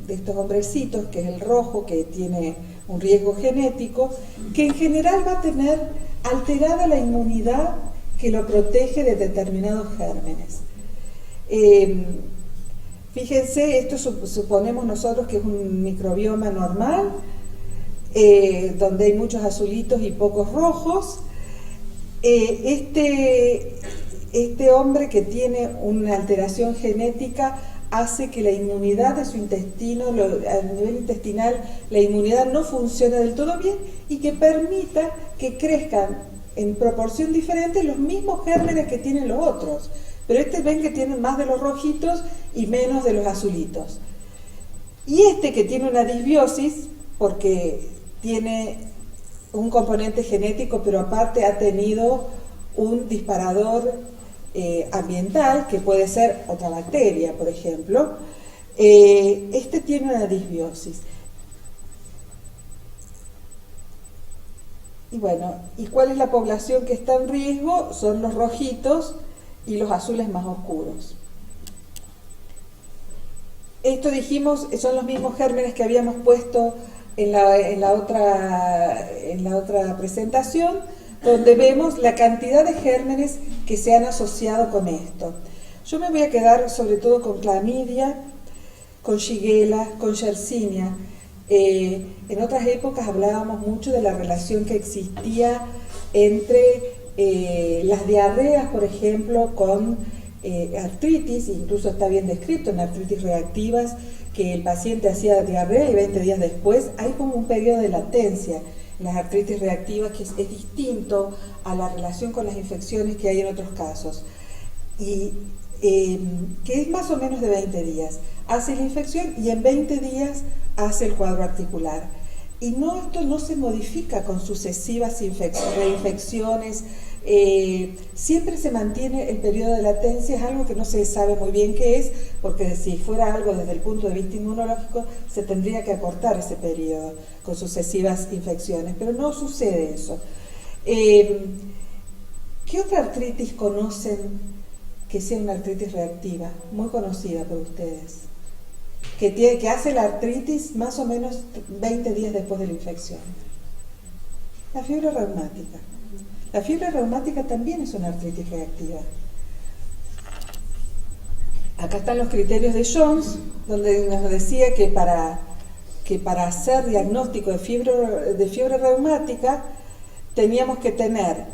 estos hombrecitos, que es el rojo, que tiene un riesgo genético, que en general va a tener alterada la inmunidad que lo protege de determinados gérmenes. Fíjense, esto suponemos nosotros que es un microbioma normal, donde hay muchos azulitos y pocos rojos. Este hombre que tiene una alteración genética hace que la inmunidad de su intestino, a nivel intestinal, la inmunidad no funcione del todo bien y que permita que crezcan en proporción diferente los mismos gérmenes que tienen los otros. Pero ven que tienen más de los rojitos y menos de los azulitos. Y que tiene una disbiosis, porque tiene un componente genético, pero aparte ha tenido un disparador ambiental, que puede ser otra bacteria, por ejemplo. Tiene una disbiosis. Y bueno, ¿y cuál es la población que está en riesgo? Son los rojitos y los azules más oscuros. Esto dijimos, son los mismos gérmenes que habíamos puesto en la otra presentación, donde vemos la cantidad de gérmenes que se han asociado con esto. Yo me voy a quedar sobre todo con clamidia, con shigella, con yersinia. En otras épocas hablábamos mucho de la relación que existía entre las diarreas, por ejemplo, con artritis, incluso está bien descrito en artritis reactivas, que el paciente hacía diarrea y 20 días después hay como un periodo de latencia en las artritis reactivas que es distinto a la relación con las infecciones que hay en otros casos, y que es más o menos de 20 días. Hace la infección y en 20 días hace el cuadro articular. Y esto no se modifica con sucesivas reinfecciones, siempre se mantiene el periodo de latencia. Es algo que no se sabe muy bien qué es, porque si fuera algo desde el punto de vista inmunológico, se tendría que acortar ese periodo con sucesivas infecciones, pero no sucede eso. ¿Qué otra artritis conocen que sea una artritis reactiva? Muy conocida por ustedes. Que hace la artritis más o menos 20 días después de la infección. La fiebre reumática. La fiebre reumática también es una artritis reactiva. Acá están los criterios de Jones, donde nos decía que para hacer diagnóstico de fiebre reumática teníamos que tener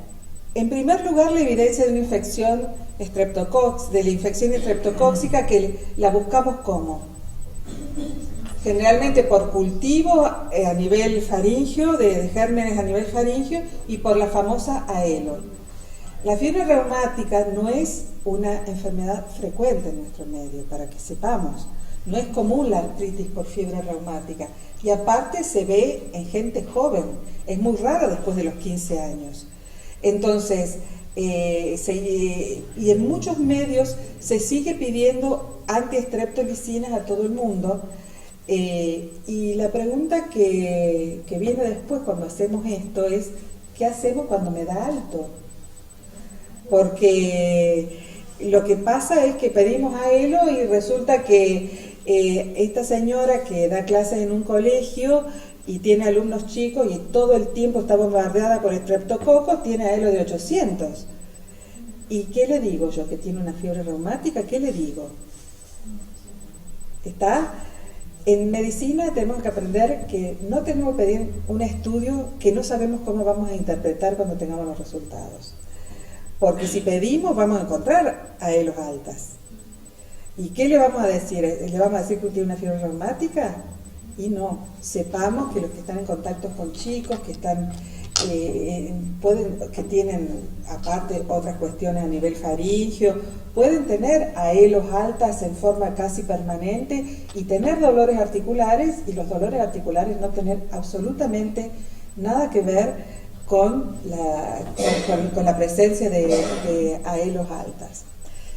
En primer lugar, la evidencia de una infección de la infección estreptocóxica, que la buscamos ¿cómo? Generalmente por cultivo a nivel faríngeo, de gérmenes a nivel faríngeo, y por la famosa AELO. La fiebre reumática no es una enfermedad frecuente en nuestro medio, para que sepamos. No es común la artritis por fiebre reumática, y aparte se ve en gente joven, es muy rara después de los 15 años. Entonces, y en muchos medios se sigue pidiendo antiestreptolicinas a todo el mundo, y la pregunta que viene después cuando hacemos esto es, ¿qué hacemos cuando me da alto? Porque lo que pasa es que pedimos AELO y resulta que esta señora que da clases en un colegio y tiene alumnos chicos y todo el tiempo está bombardeada por estreptococos, tiene AELO de 800. ¿Y qué le digo yo? ¿Que tiene una fiebre reumática? ¿Qué le digo? En medicina tenemos que aprender que no tenemos que pedir un estudio que no sabemos cómo vamos a interpretar cuando tengamos los resultados. Porque si pedimos vamos a encontrar AELOs altas. ¿Y qué le vamos a decir? ¿Le vamos a decir que tiene una fiebre reumática? Y no, sepamos que los que están en contacto con chicos, que están que tienen aparte otras cuestiones a nivel faríngeo, pueden tener AELOs altas en forma casi permanente y tener dolores articulares, y los dolores articulares no tener absolutamente nada que ver con la presencia de AELOs altas.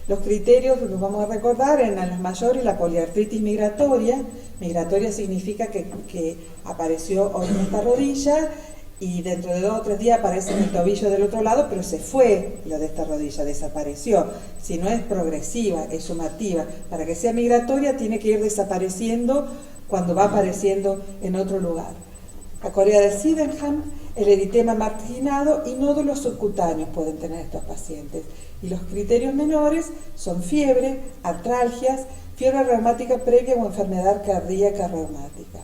Los criterios los vamos a recordar: en las mayores la poliartritis migratoria. Migratoria significa que apareció hoy en esta rodilla y dentro de 2 o 3 días aparece en el tobillo del otro lado, pero se fue lo de esta rodilla, desapareció. Si no es progresiva, es sumativa. Para que sea migratoria tiene que ir desapareciendo cuando va apareciendo en otro lugar. La corea de Sydenham, el eritema marginado y nódulos subcutáneos pueden tener estos pacientes. Y los criterios menores son fiebre, artralgias, fiebre reumática previa o enfermedad cardíaca reumática.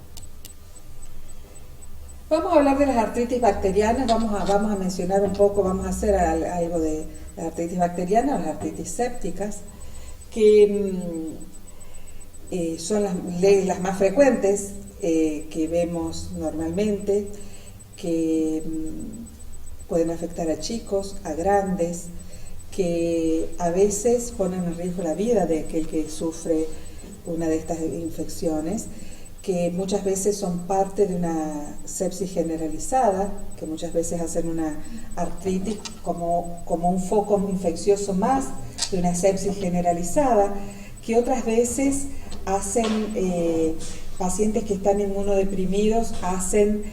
Vamos a hablar de las artritis bacterianas, vamos a mencionar un poco, vamos a hacer algo de las artritis bacterianas, las artritis sépticas, que son las más frecuentes que vemos normalmente, que pueden afectar a chicos, a grandes, que a veces ponen en riesgo la vida de aquel que sufre una de estas infecciones, que muchas veces son parte de una sepsis generalizada, que muchas veces hacen una artritis como un foco infeccioso más de una sepsis generalizada, que otras veces hacen pacientes que están inmunodeprimidos, hacen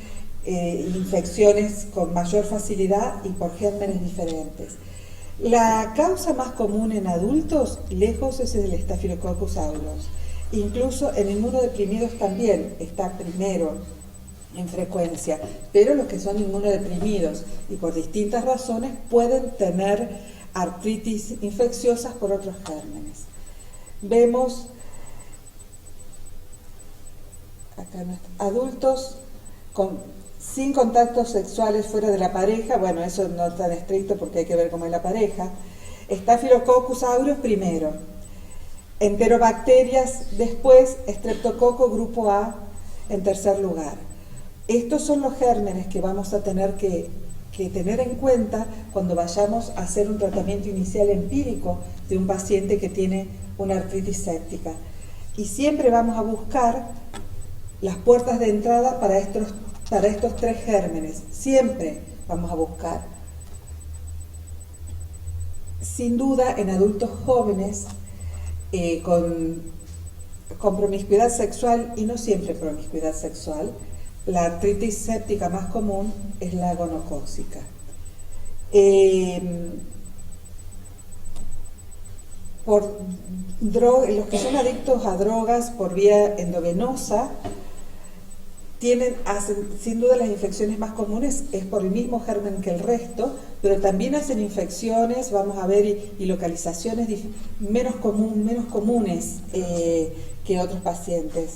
infecciones con mayor facilidad y por gérmenes diferentes. La causa más común en adultos, lejos, es el Staphylococcus aureus. Incluso en inmunodeprimidos también está primero en frecuencia, pero los que son inmunodeprimidos y por distintas razones pueden tener artritis infecciosas por otros gérmenes. Vemos acá adultos sin contactos sexuales fuera de la pareja. Bueno, eso no es tan estricto porque hay que ver cómo es la pareja. Staphylococcus aureus primero, enterobacterias después, estreptococo grupo A en tercer lugar. Estos son los gérmenes que vamos a tener que tener en cuenta cuando vayamos a hacer un tratamiento inicial empírico de un paciente que tiene una artritis séptica. Y siempre vamos a buscar las puertas de entrada para estos 3 gérmenes. Siempre vamos a buscar. Sin duda, en adultos jóvenes con promiscuidad sexual y no siempre promiscuidad sexual, la artritis séptica más común es la gonocócica. Los que son adictos a drogas por vía endovenosa hacen, sin duda las infecciones más comunes es por el mismo germen que el resto, pero también hacen infecciones, vamos a ver, y localizaciones menos comunes que otros pacientes.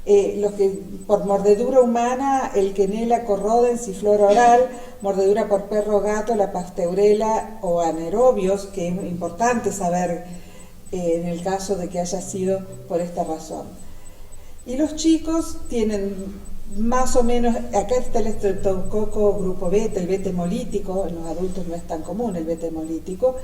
los que por mordedura humana, el Quenella corrodens y flora oral, mordedura por perro o gato, la pasteurela o anaerobios, que es importante saber en el caso de que haya sido por esta razón. Y los chicos tienen más o menos, acá está el estreptococo grupo beta, el beta hemolítico, en los adultos no es tan común el beta hemolítico,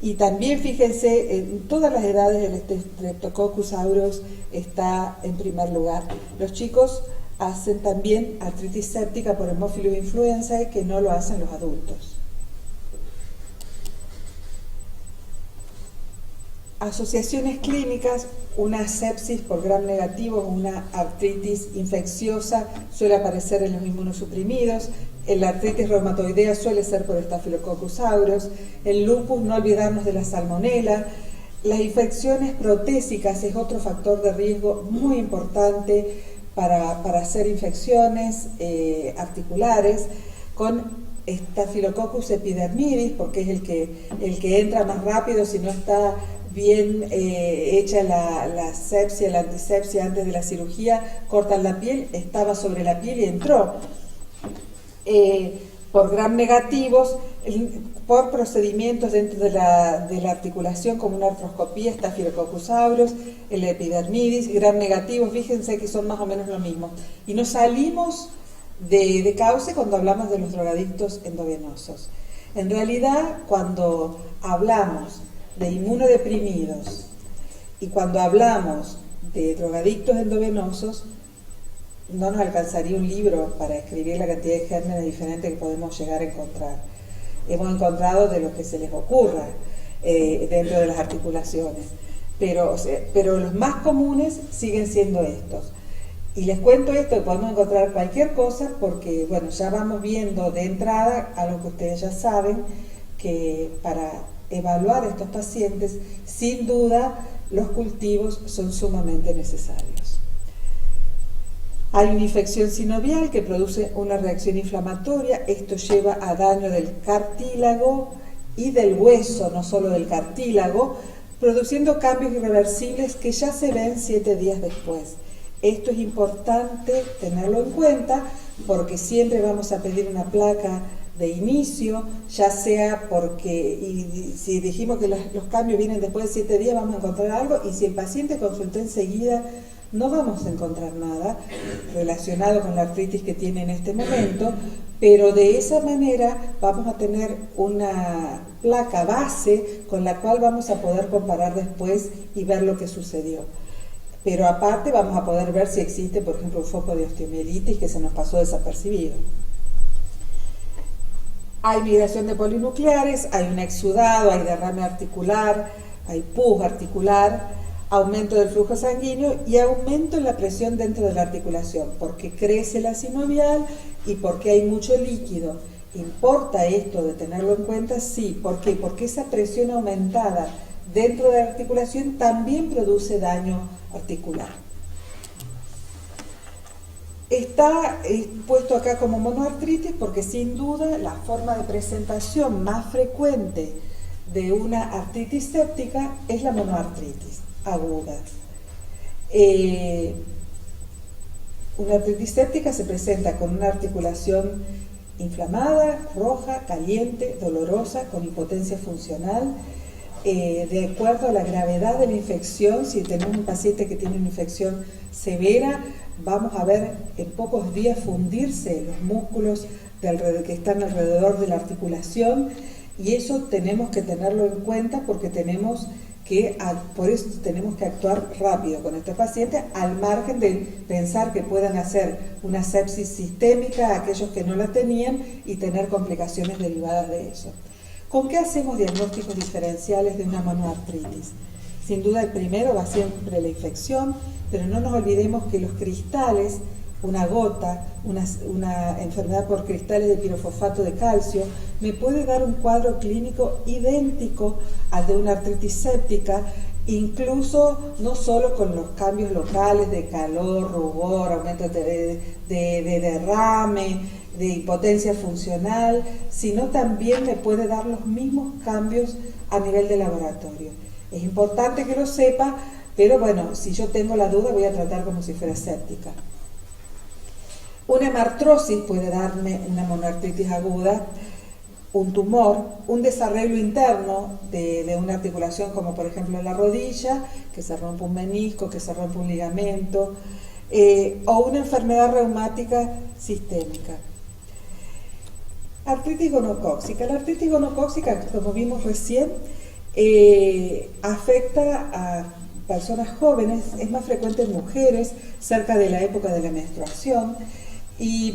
y también fíjense, en todas las edades el Streptococcus aureus está en primer lugar. Los chicos hacen también artritis séptica por Haemophilus influenzae, que no lo hacen los adultos. Asociaciones clínicas, una sepsis por gram negativo, una artritis infecciosa suele aparecer en los inmunosuprimidos, la artritis reumatoidea suele ser por Staphylococcus aureus, el lupus, no olvidarnos de la salmonela, las infecciones protésicas es otro factor de riesgo muy importante para hacer infecciones articulares, con Staphylococcus epidermidis, porque es el que entra más rápido si no está bien hecha la sepsia, la antisepsia antes de la cirugía, cortan la piel, estaba sobre la piel y entró. Por gram negativos, por procedimientos dentro de la articulación como una artroscopía, Staphylococcus aureus, el epidermidis, gram negativos, fíjense que son más o menos lo mismo. Y nos salimos de cauce cuando hablamos de los drogadictos endovenosos. En realidad, cuando hablamos de inmunodeprimidos y cuando hablamos de drogadictos endovenosos, no nos alcanzaría un libro para escribir la cantidad de gérmenes diferentes que podemos llegar a encontrar. Hemos encontrado de lo que se les ocurra dentro de las articulaciones, pero los más comunes siguen siendo estos. Y les cuento esto, que podemos encontrar cualquier cosa porque, bueno, ya vamos viendo de entrada algo que ustedes ya saben, que para evaluar a estos pacientes, sin duda, los cultivos son sumamente necesarios. Hay una infección sinovial que produce una reacción inflamatoria, esto lleva a daño del cartílago y del hueso, no solo del cartílago, produciendo cambios irreversibles que ya se ven 7 días después. Esto es importante tenerlo en cuenta porque siempre vamos a pedir una placa de inicio, ya sea porque, y si dijimos que los cambios vienen después de 7 días, vamos a encontrar algo, y si el paciente consultó enseguida, no vamos a encontrar nada relacionado con la artritis que tiene en este momento, pero de esa manera vamos a tener una placa base con la cual vamos a poder comparar después y ver lo que sucedió. Pero aparte vamos a poder ver si existe, por ejemplo, un foco de osteomielitis que se nos pasó desapercibido. Hay migración de polinucleares, hay un exudado, hay derrame articular, hay pus articular, aumento del flujo sanguíneo y aumento en la presión dentro de la articulación, porque crece la sinovial y porque hay mucho líquido. ¿Importa esto de tenerlo en cuenta? Sí. ¿Por qué? Porque esa presión aumentada dentro de la articulación también produce daño articular. Está puesto acá como monoartritis porque sin duda la forma de presentación más frecuente de una artritis séptica es la monoartritis aguda. Una artritis séptica se presenta con una articulación inflamada, roja, caliente, dolorosa, con impotencia funcional. De acuerdo a la gravedad de la infección, si tenemos un paciente que tiene una infección severa, vamos a ver en pocos días fundirse los músculos que están alrededor de la articulación, y eso tenemos que tenerlo en cuenta porque por eso tenemos que actuar rápido con este paciente, al margen de pensar que puedan hacer una sepsis sistémica aquellos que no la tenían y tener complicaciones derivadas de eso. ¿Con qué hacemos diagnósticos diferenciales de una monoartritis? Sin duda el primero va siempre la infección, pero no nos olvidemos que los cristales, una gota, una enfermedad por cristales de pirofosfato de calcio, me puede dar un cuadro clínico idéntico al de una artritis séptica, incluso no solo con los cambios locales de calor, rubor, aumento de derrame, de impotencia funcional, sino también me puede dar los mismos cambios a nivel de laboratorio. Es importante que lo sepa Pero bueno, si yo tengo la duda voy a tratar como si fuera séptica. Una hemartrosis puede darme una monoartritis aguda, un tumor, un desarreglo interno de una articulación como por ejemplo en la rodilla, que se rompe un menisco, que se rompe un ligamento, o una enfermedad reumática sistémica. Artritis gonocócica. La artritis gonocócica, como vimos recién, afecta a personas jóvenes, es más frecuente en mujeres, cerca de la época de la menstruación y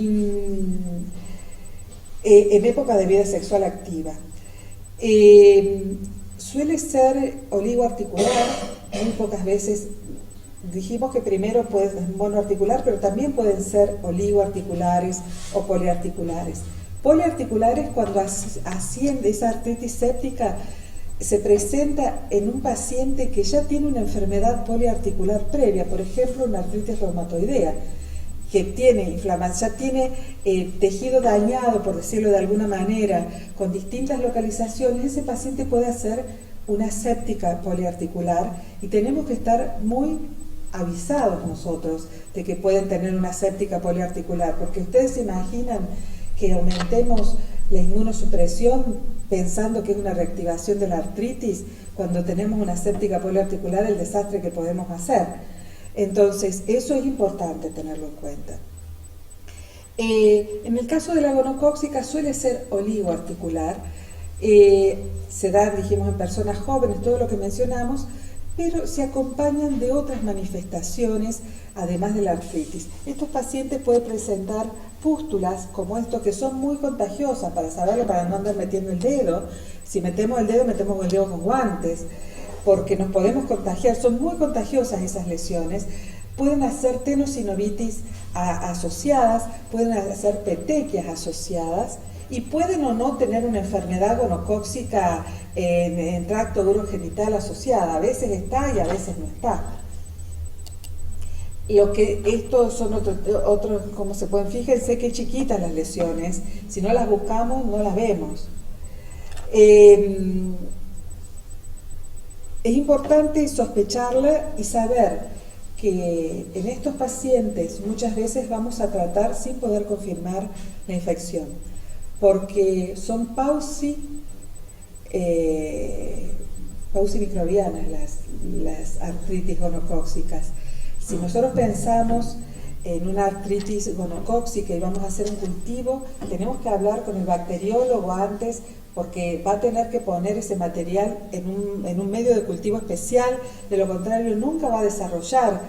en época de vida sexual activa. Suele ser oligoarticular, muy pocas veces. Dijimos que primero puede ser monoarticular, pero también pueden ser oligoarticulares o poliarticulares. Poliarticulares, cuando asciende esa artritis séptica, se presenta en un paciente que ya tiene una enfermedad poliarticular previa, por ejemplo, una artritis reumatoidea, que tiene inflamación, ya tiene tejido dañado, por decirlo de alguna manera, con distintas localizaciones. Ese paciente puede hacer una séptica poliarticular y tenemos que estar muy avisados nosotros de que pueden tener una séptica poliarticular, porque ustedes se imaginan que aumentemos la inmunosupresión pensando que es una reactivación de la artritis, cuando tenemos una séptica poliarticular, el desastre que podemos hacer. Entonces, eso es importante tenerlo en cuenta. En el caso de la gonocócica suele ser oligoarticular, se da, dijimos, en personas jóvenes, todo lo que mencionamos, pero se acompañan de otras manifestaciones, además de la artritis. Estos pacientes pueden presentar pústulas como esto, que son muy contagiosas, para saberlo, para no andar metiendo el dedo. Si metemos el dedo con guantes, porque nos podemos contagiar. Son muy contagiosas esas lesiones. Pueden hacer tenosinovitis asociadas, pueden hacer petequias asociadas y pueden o no tener una enfermedad gonocócica en tracto urogenital asociada. A veces está y a veces no está. Lo que estos son otros, como se pueden, fíjense qué chiquitas las lesiones. Si no las buscamos, no las vemos. Es importante sospecharla y saber que en estos pacientes muchas veces vamos a tratar sin poder confirmar la infección, porque son pauci microbianas las artritis gonocócicas. Si nosotros pensamos en una artritis gonocócica y vamos a hacer un cultivo, tenemos que hablar con el bacteriólogo antes, porque va a tener que poner ese material en un medio de cultivo especial. De lo contrario nunca va a desarrollar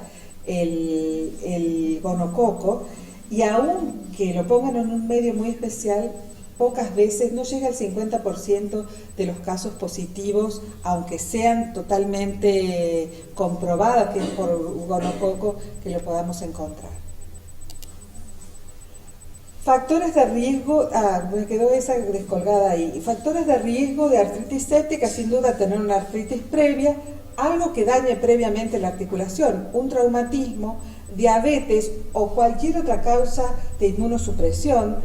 el gonococo, y aun que lo pongan en un medio muy especial, pocas veces, no llega al 50% de los casos positivos, aunque sean totalmente comprobadas que es por gonococo, que lo podamos encontrar. Factores de riesgo, me quedó esa descolgada ahí. Factores de riesgo de artritis séptica, sin duda tener una artritis previa, algo que dañe previamente la articulación, un traumatismo, diabetes o cualquier otra causa de inmunosupresión,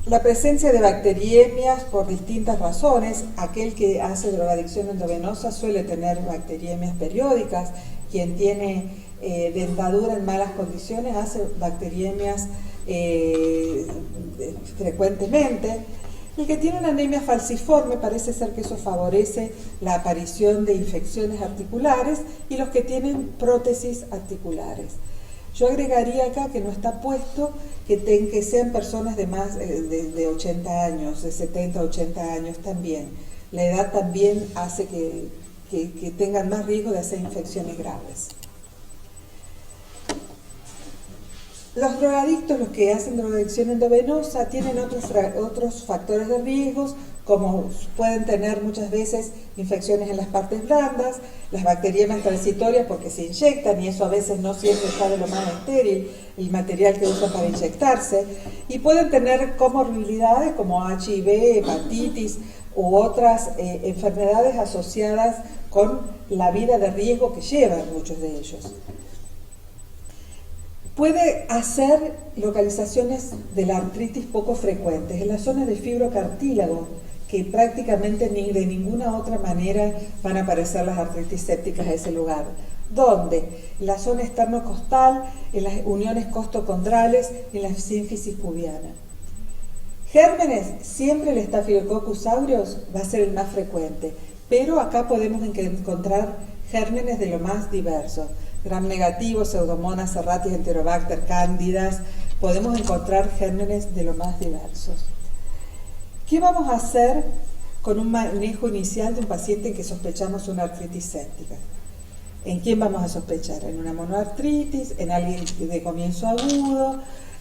la presencia de bacteriemias por distintas razones. Aquel que hace drogadicción endovenosa suele tener bacteriemias periódicas. Quien tiene dentadura en malas condiciones hace bacteriemias frecuentemente. El que tiene una anemia falciforme, parece ser que eso favorece la aparición de infecciones articulares, y los que tienen prótesis articulares. Yo agregaría acá, que no está puesto, que sean personas de más de 80 años, de 70 a 80 años también. La edad también hace que tengan más riesgo de hacer infecciones graves. Los drogadictos, los que hacen drogadicción endovenosa, tienen otros factores de riesgos, como pueden tener muchas veces infecciones en las partes blandas, las bacteriemias transitorias porque se inyectan, y eso a veces no siempre está de lo más estéril, el material que usan para inyectarse, y pueden tener comorbilidades como HIV, hepatitis u otras enfermedades asociadas con la vida de riesgo que llevan muchos de ellos. Puede hacer localizaciones de la artritis poco frecuentes en la zona del fibrocartílago, que prácticamente ni de ninguna otra manera van a aparecer las artritis sépticas a ese lugar. ¿Dónde? En la zona esternocostal, en las uniones costocondrales y en la sínfisis pubiana. Gérmenes, siempre el Staphylococcus aureus va a ser el más frecuente, pero acá podemos encontrar gérmenes de lo más diversos. Gram negativo, Pseudomonas serratis, Enterobacter, cándidas, podemos encontrar gérmenes de lo más diversos. ¿Qué vamos a hacer con un manejo inicial de un paciente en que sospechamos una artritis séptica? ¿En quién vamos a sospechar? ¿En una monoartritis? ¿En alguien de comienzo agudo?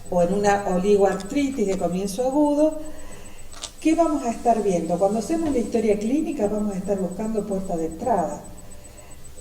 ¿O en una oligoartritis de comienzo agudo? ¿Qué vamos a estar viendo? Cuando hacemos la historia clínica vamos a estar buscando puerta de entrada.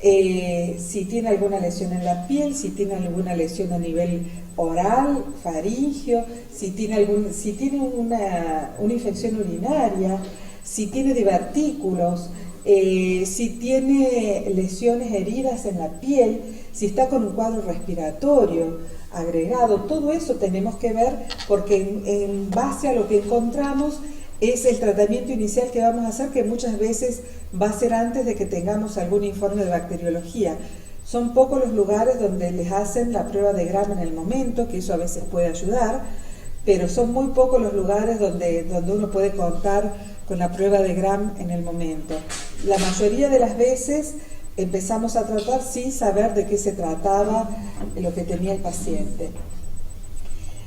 Si tiene alguna lesión en la piel, si tiene alguna lesión a nivel oral, faringio, si tiene una infección urinaria, si tiene divertículos, si tiene lesiones heridas en la piel, si está con un cuadro respiratorio agregado, todo eso tenemos que ver porque en base a lo que encontramos es el tratamiento inicial que vamos a hacer, que muchas veces va a ser antes de que tengamos algún informe de bacteriología. Son pocos los lugares donde les hacen la prueba de Gram en el momento, que eso a veces puede ayudar, pero son muy pocos los lugares donde uno puede contar con la prueba de Gram en el momento. La mayoría de las veces empezamos a tratar sin saber de qué se trataba lo que tenía el paciente.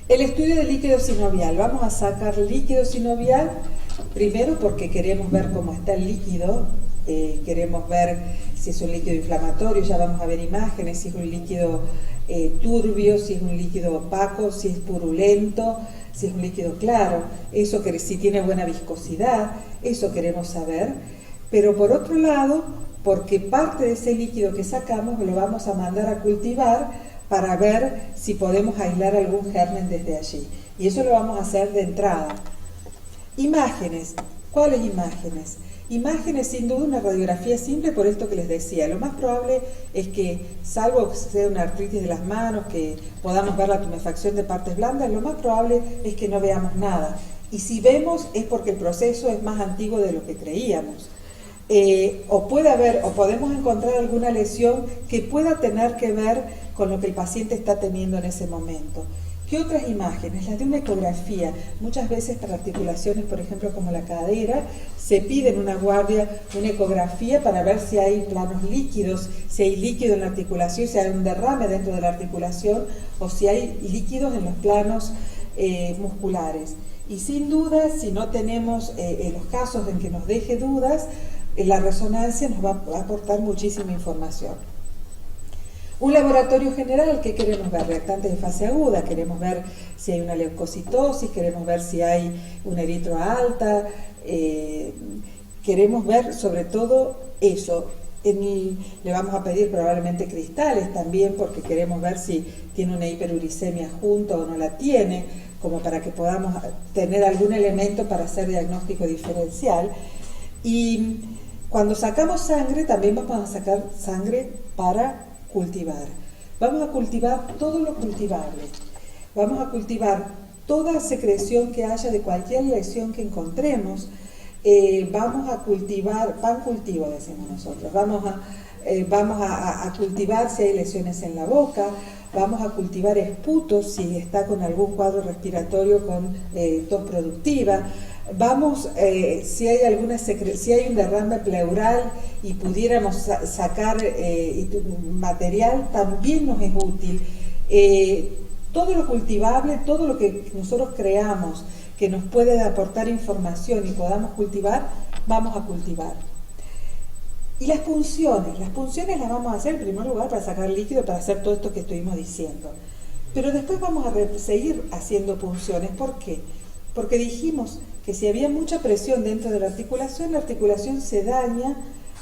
El estudio de líquido sinovial. Vamos a sacar líquido sinovial, primero porque queremos ver cómo está el líquido, queremos ver si es un líquido inflamatorio, ya vamos a ver imágenes, si es un líquido turbio, si es un líquido opaco, si es purulento, si es un líquido claro, eso que si tiene buena viscosidad, eso queremos saber. Pero por otro lado, porque parte de ese líquido que sacamos lo vamos a mandar a cultivar para ver si podemos aislar algún germen desde allí. Y eso lo vamos a hacer de entrada. Imágenes. ¿Cuáles imágenes? Imágenes, sin duda, una radiografía simple, por esto que les decía. Lo más probable es que, salvo que sea una artritis de las manos, que podamos ver la tumefacción de partes blandas, lo más probable es que no veamos nada. Y si vemos es porque el proceso es más antiguo de lo que creíamos. O puede haber, o podemos encontrar alguna lesión que pueda tener que ver con lo que el paciente está teniendo en ese momento. ¿Qué otras imágenes? Las de una ecografía. Muchas veces para articulaciones, por ejemplo, como la cadera, se pide en una guardia una ecografía para ver si hay planos líquidos, si hay líquido en la articulación, si hay un derrame dentro de la articulación o si hay líquidos en los planos musculares. Y sin duda, si no tenemos en los casos en que nos deje dudas, la resonancia nos va a aportar muchísima información. Un laboratorio general, ¿qué queremos ver? Reactantes de fase aguda, queremos ver si hay una leucocitosis, queremos ver si hay una eritro alta, queremos ver sobre todo eso. Le vamos a pedir probablemente cristales también porque queremos ver si tiene una hiperuricemia junto o no la tiene, como para que podamos tener algún elemento para hacer diagnóstico diferencial. Y cuando sacamos sangre, también vamos a sacar sangre para cultivar. Vamos a cultivar todo lo cultivable. Vamos a cultivar toda secreción que haya de cualquier lesión que encontremos. Vamos a cultivar, pan cultivo decimos nosotros, vamos a cultivar si hay lesiones en la boca, vamos a cultivar esputos si está con algún cuadro respiratorio con tos productiva, si hay un derrame pleural y pudiéramos sacar material, también nos es útil. Todo lo cultivable, todo lo que nosotros creamos que nos puede aportar información y podamos cultivar, vamos a cultivar. Y las punciones las vamos a hacer en primer lugar para sacar líquido, para hacer todo esto que estuvimos diciendo. Pero después vamos a seguir haciendo punciones. ¿Por qué? Porque dijimos que si había mucha presión dentro de la articulación se daña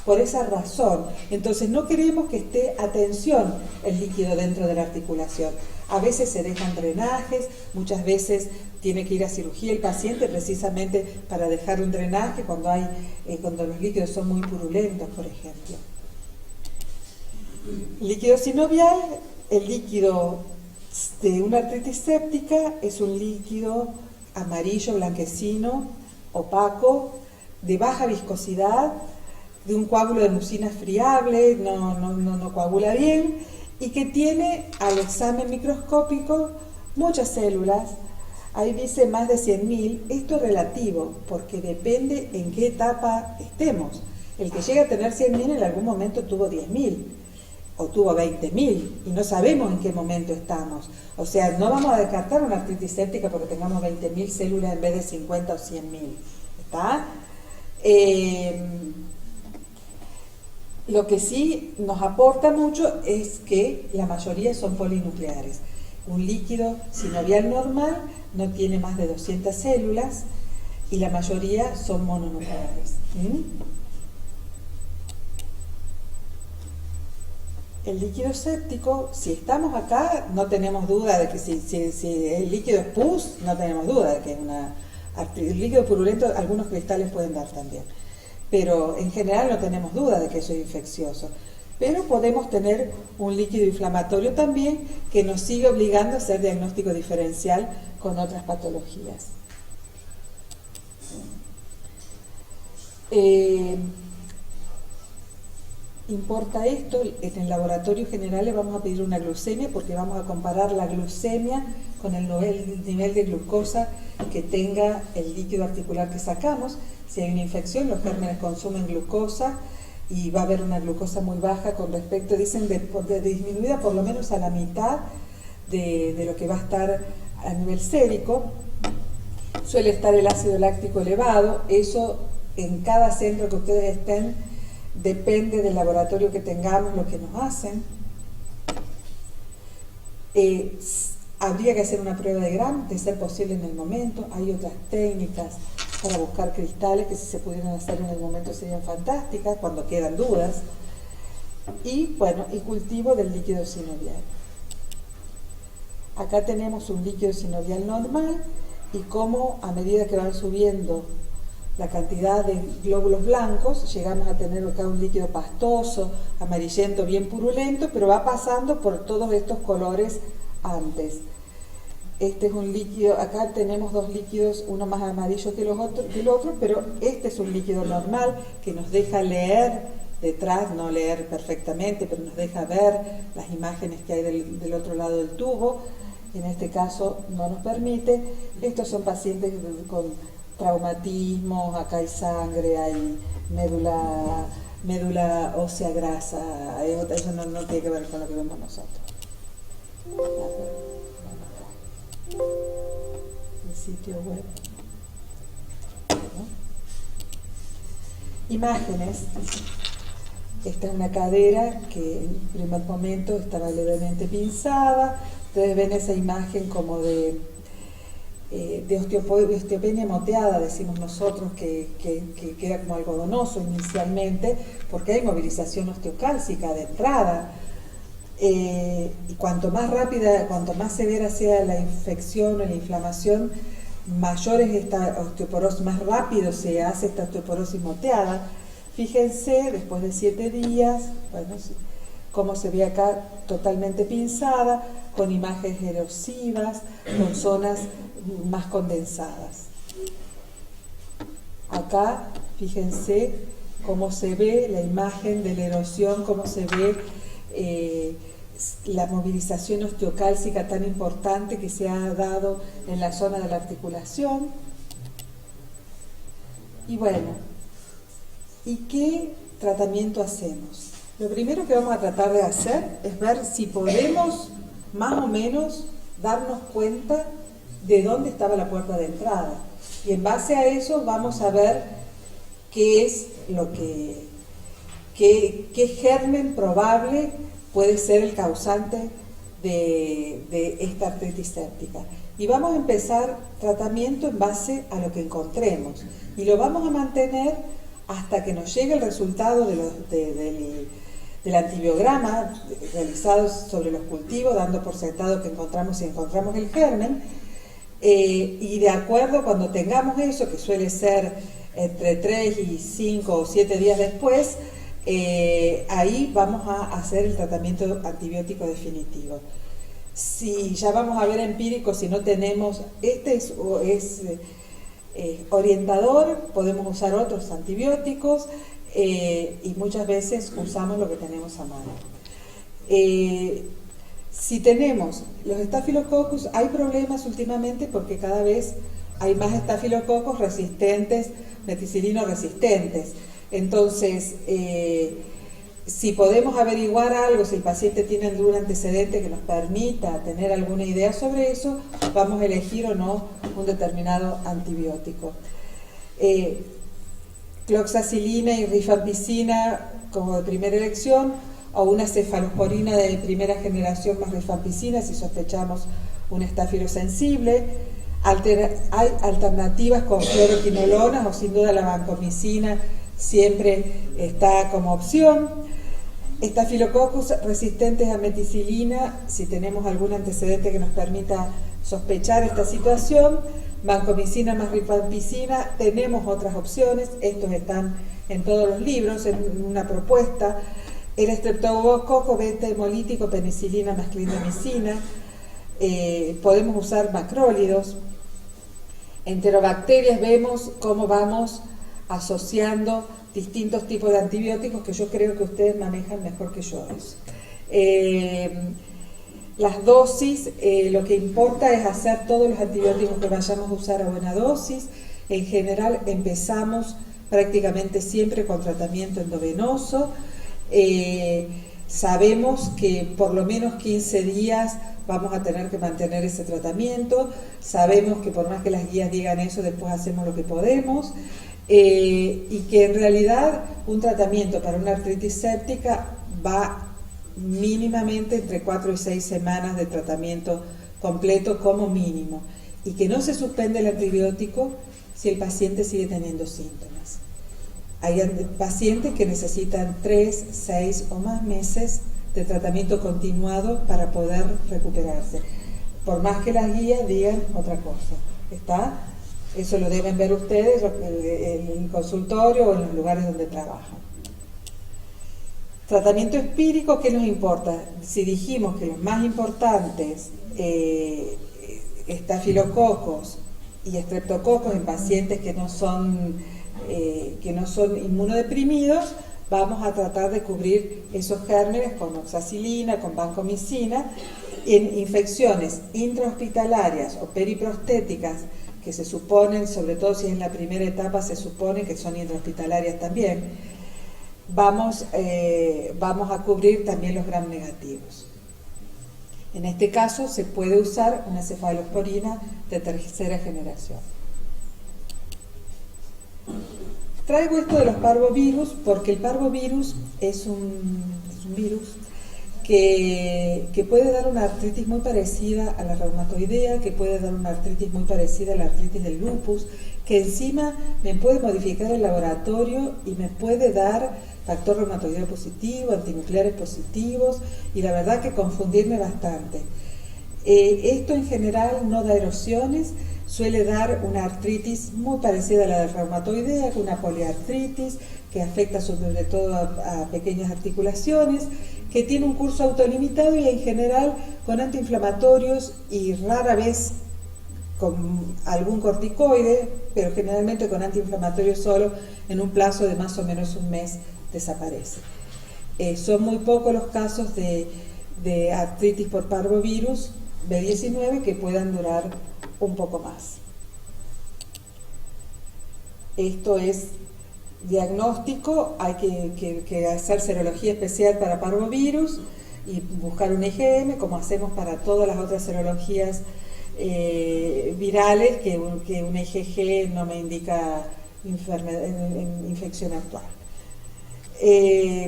por esa razón. Entonces no queremos que esté a tensión el líquido dentro de la articulación. A veces se dejan drenajes, muchas veces tiene que ir a cirugía el paciente precisamente para dejar un drenaje cuando los líquidos son muy purulentos, por ejemplo. Líquido sinovial, el líquido de una artritis séptica es un líquido amarillo, blanquecino, opaco, de baja viscosidad, de un coágulo de mucina friable, no coagula bien, y que tiene al examen microscópico muchas células. Ahí dice más de 100.000. Esto es relativo, porque depende en qué etapa estemos. El que llega a tener 100.000 en algún momento tuvo 10.000 o tuvo 20.000 y no sabemos en qué momento estamos. O sea, no vamos a descartar una artritis séptica porque tengamos 20.000 células en vez de 50 o 100.000. ¿Está? Lo que sí nos aporta mucho es que la mayoría son polinucleares. Un líquido sinovial normal no tiene más de 200 células y la mayoría son mononucleares. El líquido séptico, si estamos acá, no tenemos duda de que si el líquido es pus, no tenemos duda de que es una artritis. El líquido purulento, algunos cristales pueden dar también. Pero en general no tenemos duda de que eso es infeccioso. Pero podemos tener un líquido inflamatorio también que nos sigue obligando a hacer diagnóstico diferencial con otras patologías. Importa esto, en el laboratorio general le vamos a pedir una glucemia porque vamos a comparar la glucemia con el nivel de glucosa que tenga el líquido articular que sacamos. Si hay una infección, los gérmenes consumen glucosa y va a haber una glucosa muy baja con respecto, dicen, de disminuida por lo menos a la mitad de lo que va a estar a nivel sérico. Suele estar el ácido láctico elevado, eso en cada centro que ustedes estén depende del laboratorio que tengamos, lo que nos hacen. Habría que hacer una prueba de Gram, de ser posible en el momento. Hay otras técnicas para buscar cristales que si se pudieran hacer en el momento serían fantásticas, cuando quedan dudas. Y bueno, y cultivo del líquido sinovial. Acá tenemos un líquido sinovial normal y cómo a medida que van subiendo la cantidad de glóbulos blancos, llegamos a tener acá un líquido pastoso, amarillento, bien purulento, pero va pasando por todos estos colores antes. Este es un líquido, acá tenemos dos líquidos, uno más amarillo que el otro, pero este es un líquido normal que nos deja leer detrás, no leer perfectamente, pero nos deja ver las imágenes que hay del otro lado del tubo. En este caso no nos permite. Estos son pacientes con traumatismos, acá hay sangre, hay médula ósea grasa, eso no tiene que ver con lo que vemos nosotros. El sitio web. Bueno. Imágenes. Esta es una cadera que en el primer momento estaba levemente pinzada. Ustedes ven esa imagen como de osteopenia moteada, decimos nosotros, que queda como algodonoso inicialmente, porque hay movilización osteocálcica de entrada. Y cuanto más rápida, cuanto más severa sea la infección o la inflamación, mayor es esta osteoporosis, más rápido se hace esta osteoporosis moteada. Fíjense, después de 7 días, bueno, cómo se ve acá totalmente pinzada, con imágenes erosivas, con zonas más condensadas. Acá, fíjense cómo se ve la imagen de la erosión, cómo se ve la movilización osteocálcica tan importante que se ha dado en la zona de la articulación. Y bueno, ¿y qué tratamiento hacemos? Lo primero que vamos a tratar de hacer es ver si podemos más o menos darnos cuenta de dónde estaba la puerta de entrada. Y en base a eso vamos a ver qué es lo qué germen probable puede ser el causante de esta artritis séptica. Y vamos a empezar tratamiento en base a lo que encontremos. Y lo vamos a mantener hasta que nos llegue el resultado del antibiograma realizado sobre los cultivos, dando por sentado que si encontramos el germen. Y de acuerdo, cuando tengamos eso, que suele ser entre 3 y 5 o 7 días después, ahí vamos a hacer el tratamiento antibiótico definitivo. Si ya vamos a ver empírico, si no tenemos, orientador, podemos usar otros antibióticos y muchas veces usamos lo que tenemos a mano. Si tenemos los Staphylococcus, hay problemas últimamente porque cada vez hay más estafilococos resistentes, meticilino resistentes. Entonces, si podemos averiguar algo, si el paciente tiene algún antecedente que nos permita tener alguna idea sobre eso, vamos a elegir o no un determinado antibiótico. Cloxacilina y rifampicina como de primera elección, o una cefalosporina de primera generación más rifampicina si sospechamos un estáfilo sensible. Hay alternativas con fluoroquinolonas o sin duda la vancomicina siempre está como opción. Estafilococcus resistentes a meticilina, si tenemos algún antecedente que nos permita sospechar esta situación. Vancomicina más rifampicina, tenemos otras opciones, estos están en todos los libros, en una propuesta. El estreptococo beta hemolítico, penicilina más clindamicina. Podemos usar macrólidos. Enterobacterias, vemos cómo vamos asociando distintos tipos de antibióticos que yo creo que ustedes manejan mejor que yo eso. Las dosis, lo que importa es hacer todos los antibióticos que vayamos a usar a buena dosis. En general empezamos prácticamente siempre con tratamiento endovenoso. Sabemos que por lo menos 15 días vamos a tener que mantener ese tratamiento. Sabemos que por más que las guías digan eso, después hacemos lo que podemos. Y que en realidad un tratamiento para una artritis séptica va mínimamente entre 4 y 6 semanas de tratamiento completo como mínimo, y que no se suspende el antibiótico si el paciente sigue teniendo síntomas. Hay pacientes que necesitan 3, 6 o más meses de tratamiento continuado para poder recuperarse, por más que las guías digan otra cosa. ¿Está? Eso lo deben ver ustedes en el consultorio o en los lugares donde trabajan. Tratamiento empírico, ¿qué nos importa? Si dijimos que los más importantes, estafilococos y estreptococos en pacientes que no son inmunodeprimidos, vamos a tratar de cubrir esos gérmenes con oxacilina, con vancomicina. En infecciones intrahospitalarias o periprostéticas, que se suponen, sobre todo si es en la primera etapa, se supone que son intrahospitalarias también, vamos a cubrir también los gram negativos. En este caso se puede usar una cefalosporina de tercera generación. Traigo esto de los parvovirus porque el parvovirus es un virus que puede dar una artritis muy parecida a la reumatoidea, que puede dar una artritis muy parecida a la artritis del lupus, que encima me puede modificar el laboratorio y me puede dar factor reumatoideo positivo, antinucleares positivos, y la verdad que confundirme bastante. Esto en general no da erosiones, suele dar una artritis muy parecida a la de reumatoidea, con una poliartritis que afecta sobre todo a pequeñas articulaciones, que tiene un curso autolimitado y en general con antiinflamatorios y rara vez con algún corticoide, pero generalmente con antiinflamatorios solo, en un plazo de más o menos un mes desaparece. Son muy pocos los casos de artritis por parvovirus B19 que puedan durar un poco más. Esto es diagnóstico, hay que hacer serología especial para parvovirus y buscar un IgM, como hacemos para todas las otras serologías virales, que un IgG no me indica infección actual.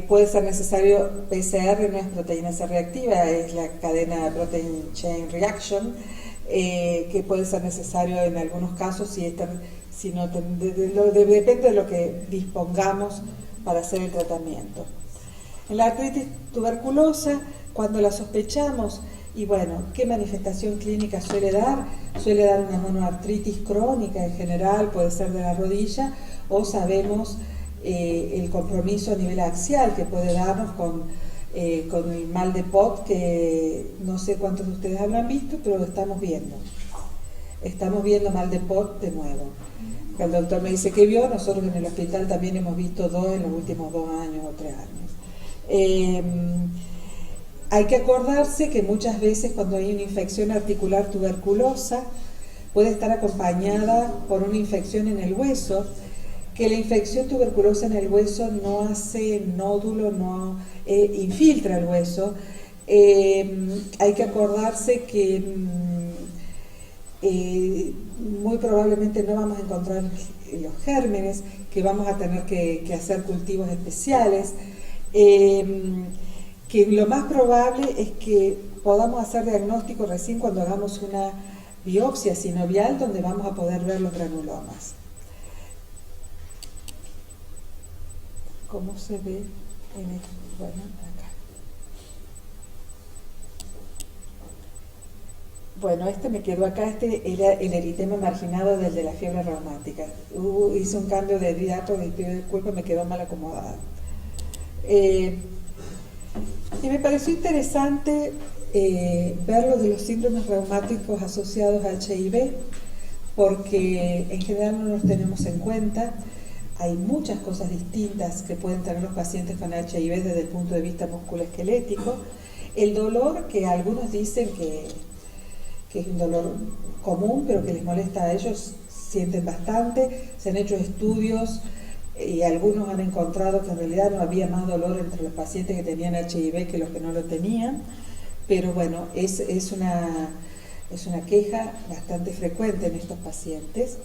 Puede ser necesario PCR, no es proteína C reactiva, es la cadena Protein Chain Reaction, que puede ser necesario en algunos casos si no depende de lo que dispongamos para hacer el tratamiento. En la artritis tuberculosa, cuando la sospechamos, y bueno, ¿qué manifestación clínica suele dar? Suele dar una monoartritis crónica en general, puede ser de la rodilla, o sabemos el compromiso a nivel axial que puede darnos con el mal de Pot, que no sé cuántos de ustedes habrán visto, pero lo estamos viendo. Estamos viendo mal de Pot de nuevo. El doctor me dice que vio, nosotros en el hospital también hemos visto 2 en los últimos 2 años o 3 años. Hay que acordarse que muchas veces cuando hay una infección articular tuberculosa puede estar acompañada por una infección en el hueso, que la infección tuberculosa en el hueso no hace nódulo, no infiltra el hueso. Hay que acordarse que muy probablemente no vamos a encontrar los gérmenes, que vamos a tener que hacer cultivos especiales, que lo más probable es que podamos hacer diagnóstico recién cuando hagamos una biopsia sinovial, donde vamos a poder ver los granulomas. ¿Cómo se ve en el, bueno, acá? Bueno, este me quedó acá, este era el eritema marginado del de la fiebre reumática. Hice un cambio de datos, les pido disculpas, me quedó mal acomodado. Y me pareció interesante ver lo de los síndromes reumáticos asociados a HIV, porque en general no los tenemos en cuenta. Hay muchas cosas distintas que pueden tener los pacientes con HIV desde el punto de vista musculoesquelético. El dolor, que algunos dicen que es un dolor común, pero que les molesta a ellos, sienten bastante. Se han hecho estudios y algunos han encontrado que en realidad no había más dolor entre los pacientes que tenían HIV que los que no lo tenían, pero bueno, es una queja bastante frecuente en estos pacientes.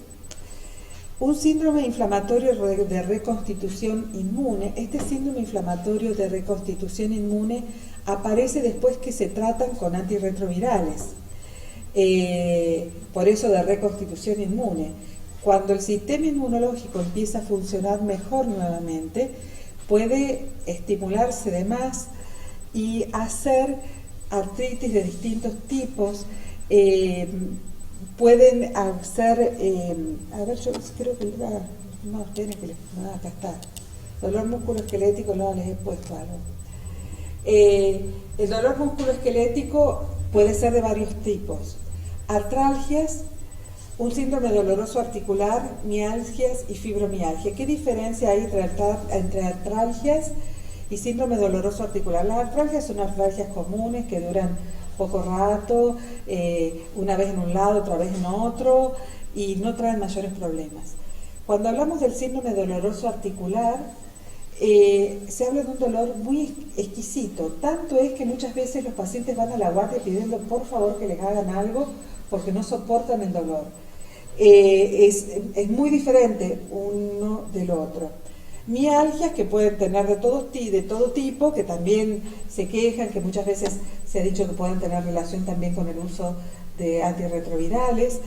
Un síndrome inflamatorio de reconstitución inmune. Este síndrome inflamatorio de reconstitución inmune aparece después que se tratan con antirretrovirales, por eso de reconstitución inmune. Cuando el sistema inmunológico empieza a funcionar mejor nuevamente, puede estimularse de más y hacer artritis de distintos tipos. Pueden hacer, a ver, yo creo que no, tiene que no, acá está. Dolor musculoesquelético, no les he puesto algo. El dolor musculoesquelético puede ser de varios tipos. Artralgias, un síndrome doloroso articular, mialgias y fibromialgia. ¿Qué diferencia hay entre artralgias y síndrome doloroso articular? Las artralgias son artralgias comunes que duran poco rato, una vez en un lado, otra vez en otro, y no traen mayores problemas. Cuando hablamos del síndrome doloroso articular, se habla de un dolor muy exquisito. Tanto es que muchas veces los pacientes van a la guardia pidiendo por favor que les hagan algo porque no soportan el dolor. Es muy diferente uno del otro. Mialgias que pueden tener de todo tipo, que también se quejan, que muchas veces se ha dicho que pueden tener relación también con el uso de antirretrovirales,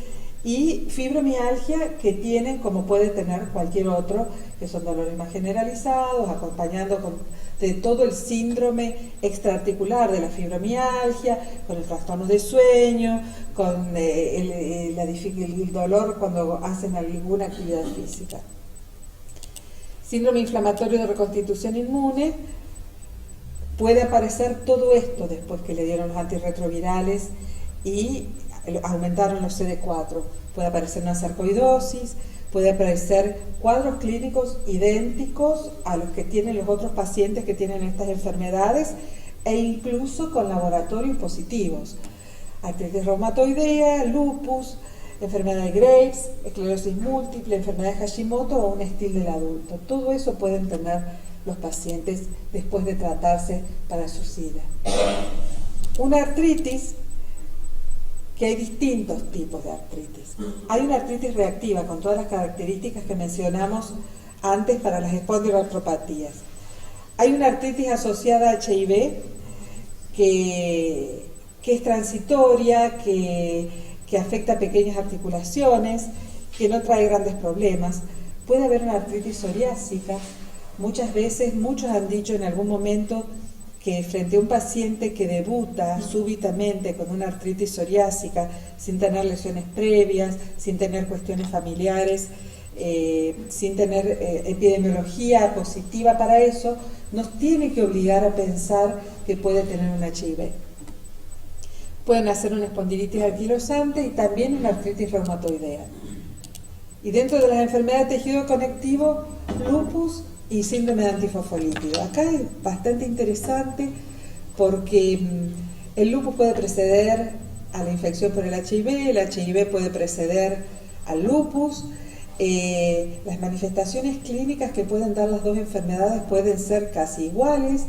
y fibromialgia que tienen, como puede tener cualquier otro, que son dolores más generalizados, acompañando de todo el síndrome extraarticular de la fibromialgia, con el trastorno de sueño, con el dolor cuando hacen alguna actividad física. Síndrome inflamatorio de reconstitución inmune, puede aparecer todo esto después que le dieron los antirretrovirales y aumentaron los CD4. Puede aparecer una sarcoidosis, puede aparecer cuadros clínicos idénticos a los que tienen los otros pacientes que tienen estas enfermedades e incluso con laboratorios positivos. Artritis reumatoidea, lupus, enfermedad de Graves, esclerosis múltiple, enfermedad de Hashimoto o un STIL del adulto. Todo eso pueden tener los pacientes después de tratarse para su SIDA. Una artritis, que hay distintos tipos de artritis. Hay una artritis reactiva con todas las características que mencionamos antes para las espondiloartropatías. Hay una artritis asociada a HIV que es transitoria, que afecta a pequeñas articulaciones, que no trae grandes problemas. Puede haber una artritis psoriásica. Muchas veces, muchos han dicho en algún momento que frente a un paciente que debuta súbitamente con una artritis psoriásica, sin tener lesiones previas, sin tener cuestiones familiares, sin tener epidemiología positiva para eso, nos tiene que obligar a pensar que puede tener un HIV. Pueden hacer una espondilitis anquilosante y también una artritis reumatoidea. Y dentro de las enfermedades de tejido conectivo, lupus y síndrome de antifosfolípido. Acá es bastante interesante porque el lupus puede preceder a la infección por el HIV puede preceder al lupus. Las manifestaciones clínicas que pueden dar las dos enfermedades pueden ser casi iguales.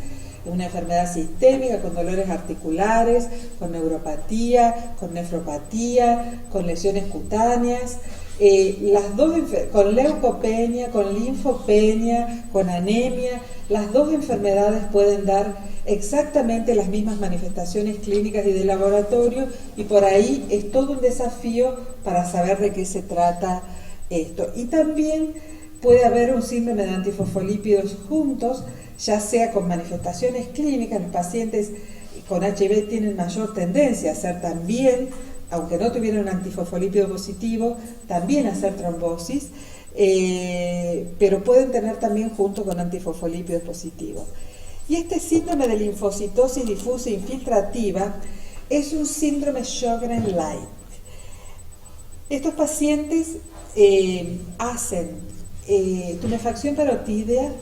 Una enfermedad sistémica con dolores articulares, con neuropatía, con nefropatía, con lesiones cutáneas, con leucopenia, con linfopenia, con anemia. Las dos enfermedades pueden dar exactamente las mismas manifestaciones clínicas y de laboratorio, y por ahí es todo un desafío para saber de qué se trata esto. Y también puede haber un síndrome de antifosfolípidos juntos, ya sea con manifestaciones clínicas. Los pacientes con HIV tienen mayor tendencia a hacer también, aunque no tuvieran un antifosfolípido positivo, también a hacer trombosis, pero pueden tener también junto con antifosfolípidos positivos. Y este síndrome de linfocitosis difusa infiltrativa es un síndrome Sjögren light. Estos pacientes hacen tumefacción parotídea,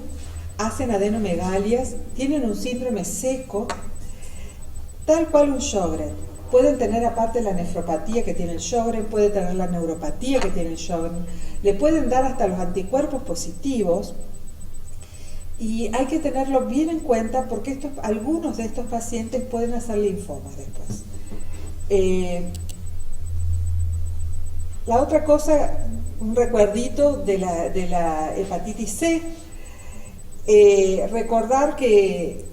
hacen adenomegalias, tienen un síndrome seco, tal cual un Sjögren. Pueden tener aparte la nefropatía que tiene el Sjögren, pueden tener la neuropatía que tiene el Sjögren, le pueden dar hasta los anticuerpos positivos, y hay que tenerlo bien en cuenta porque algunos de estos pacientes pueden hacer linfomas después. La otra cosa, un recuerdito de la hepatitis C, recordar que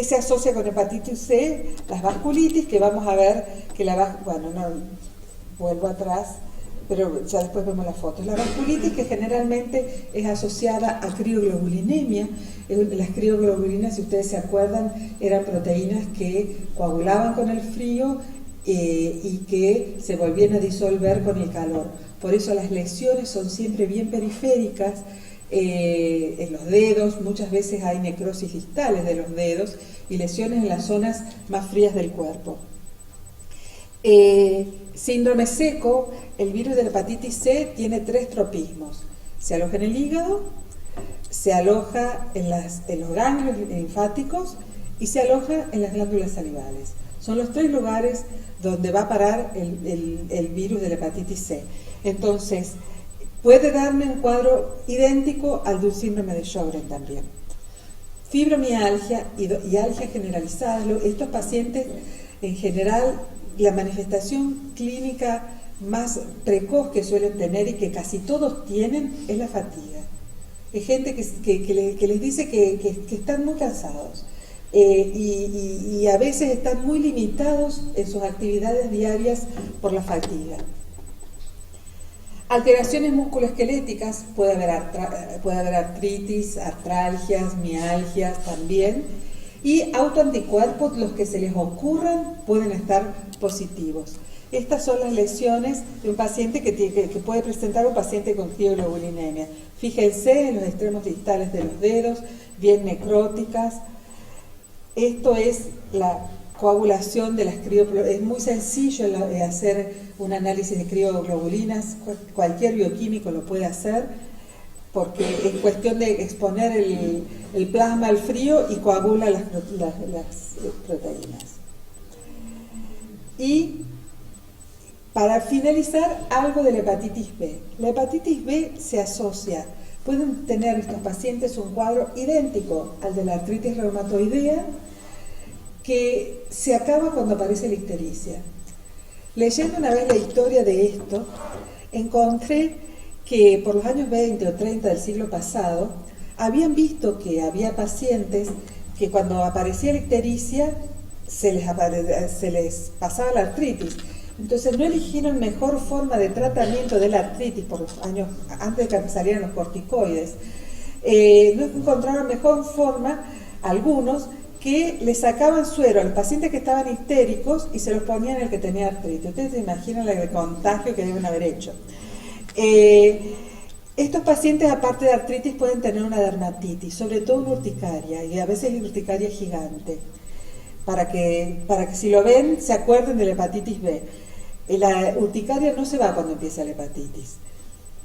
se asocia con hepatitis C, las vasculitis, que vamos a ver que vuelvo atrás, pero ya después vemos las fotos. La vasculitis, que generalmente es asociada a crioglobulinemia. Las crioglobulinas, si ustedes se acuerdan, eran proteínas que coagulaban con el frío y que se volvían a disolver con el calor. Por eso las lesiones son siempre bien periféricas, en los dedos. Muchas veces hay necrosis distales de los dedos y lesiones en las zonas más frías del cuerpo. Síndrome seco, el virus de la hepatitis C tiene 3 tropismos. Se aloja en el hígado, se aloja en los ganglios linfáticos y se aloja en las glándulas salivales. Son los 3 lugares donde va a parar el virus de la hepatitis C. Entonces, puede darme un cuadro idéntico al de un síndrome de Sjögren también. Fibromialgia y algia generalizada. Estos pacientes, en general, la manifestación clínica más precoz que suelen tener y que casi todos tienen es la fatiga. Es gente que les dice que están muy cansados y a veces están muy limitados en sus actividades diarias por la fatiga. Alteraciones musculoesqueléticas, puede haber artritis, artralgias, mialgias también, y autoanticuerpos, los que se les ocurran, pueden estar positivos. Estas son las lesiones de un paciente que puede presentar un paciente con crioglobulinemia. Fíjense en los extremos distales de los dedos, bien necróticas. Esto es la coagulación de las crioglobulinas. Es muy sencillo hacer un análisis de crioglobulinas, cualquier bioquímico lo puede hacer, porque es cuestión de exponer el plasma al frío y coagula las proteínas. Y para finalizar, algo de la hepatitis B. La hepatitis B se asocia, pueden tener estos pacientes un cuadro idéntico al de la artritis reumatoidea, que se acaba cuando aparece la ictericia. Leyendo una vez la historia de esto, encontré que por los años 20 o 30 del siglo pasado, habían visto que había pacientes que cuando aparecía la ictericia se les pasaba la artritis. Entonces no eligieron mejor forma de tratamiento de la artritis por los años antes de que salieran los corticoides. No encontraron mejor forma, algunos, que le sacaban suero a los pacientes que estaban histéricos y se los ponían el que tenía artritis. Ustedes se imaginan el contagio que deben haber hecho. Estos pacientes, aparte de artritis, pueden tener una dermatitis, sobre todo una urticaria, y a veces urticaria gigante, para que si lo ven se acuerden de la hepatitis B. La urticaria no se va cuando empieza la hepatitis.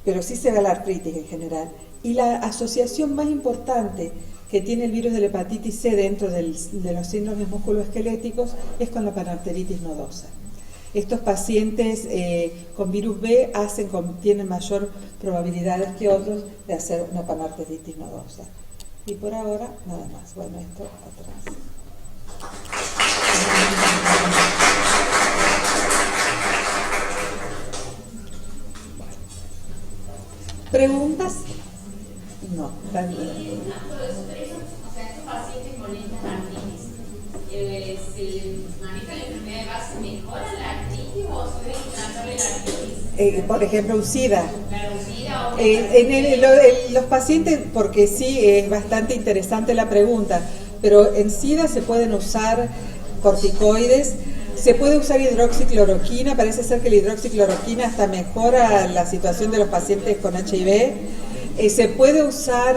pero sí se ve la artritis en general. Y la asociación más importante que tiene el virus de la hepatitis C dentro de los síndromes musculoesqueléticos es con la panarteritis nodosa. Estos pacientes con virus B tienen mayor probabilidades que otros de hacer una panarteritis nodosa. Y por ahora, nada más. Bueno, esto atrás. ¿Preguntas? No, también. O sea, estos pacientes con estas artritis, ¿se maneja la enfermedad de base, mejora la artritis o se debe tratarle la artritis? Por ejemplo, un SIDA. Claro, SIDA o Los pacientes, porque sí, es bastante interesante la pregunta, pero en SIDA se pueden usar corticoides, se puede usar hidroxicloroquina, parece ser que la hidroxicloroquina hasta mejora la situación de los pacientes con HIV. Se pueden usar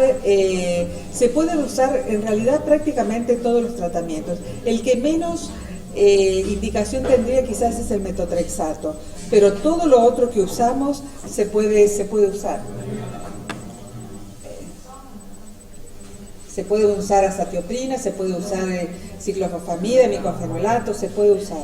en realidad prácticamente todos los tratamientos. El que menos indicación tendría quizás es el metotrexato, pero todo lo otro que usamos se puede usar. Se puede usar azatioprina, se puede usar ciclofosfamida, micofenolato, se puede usar.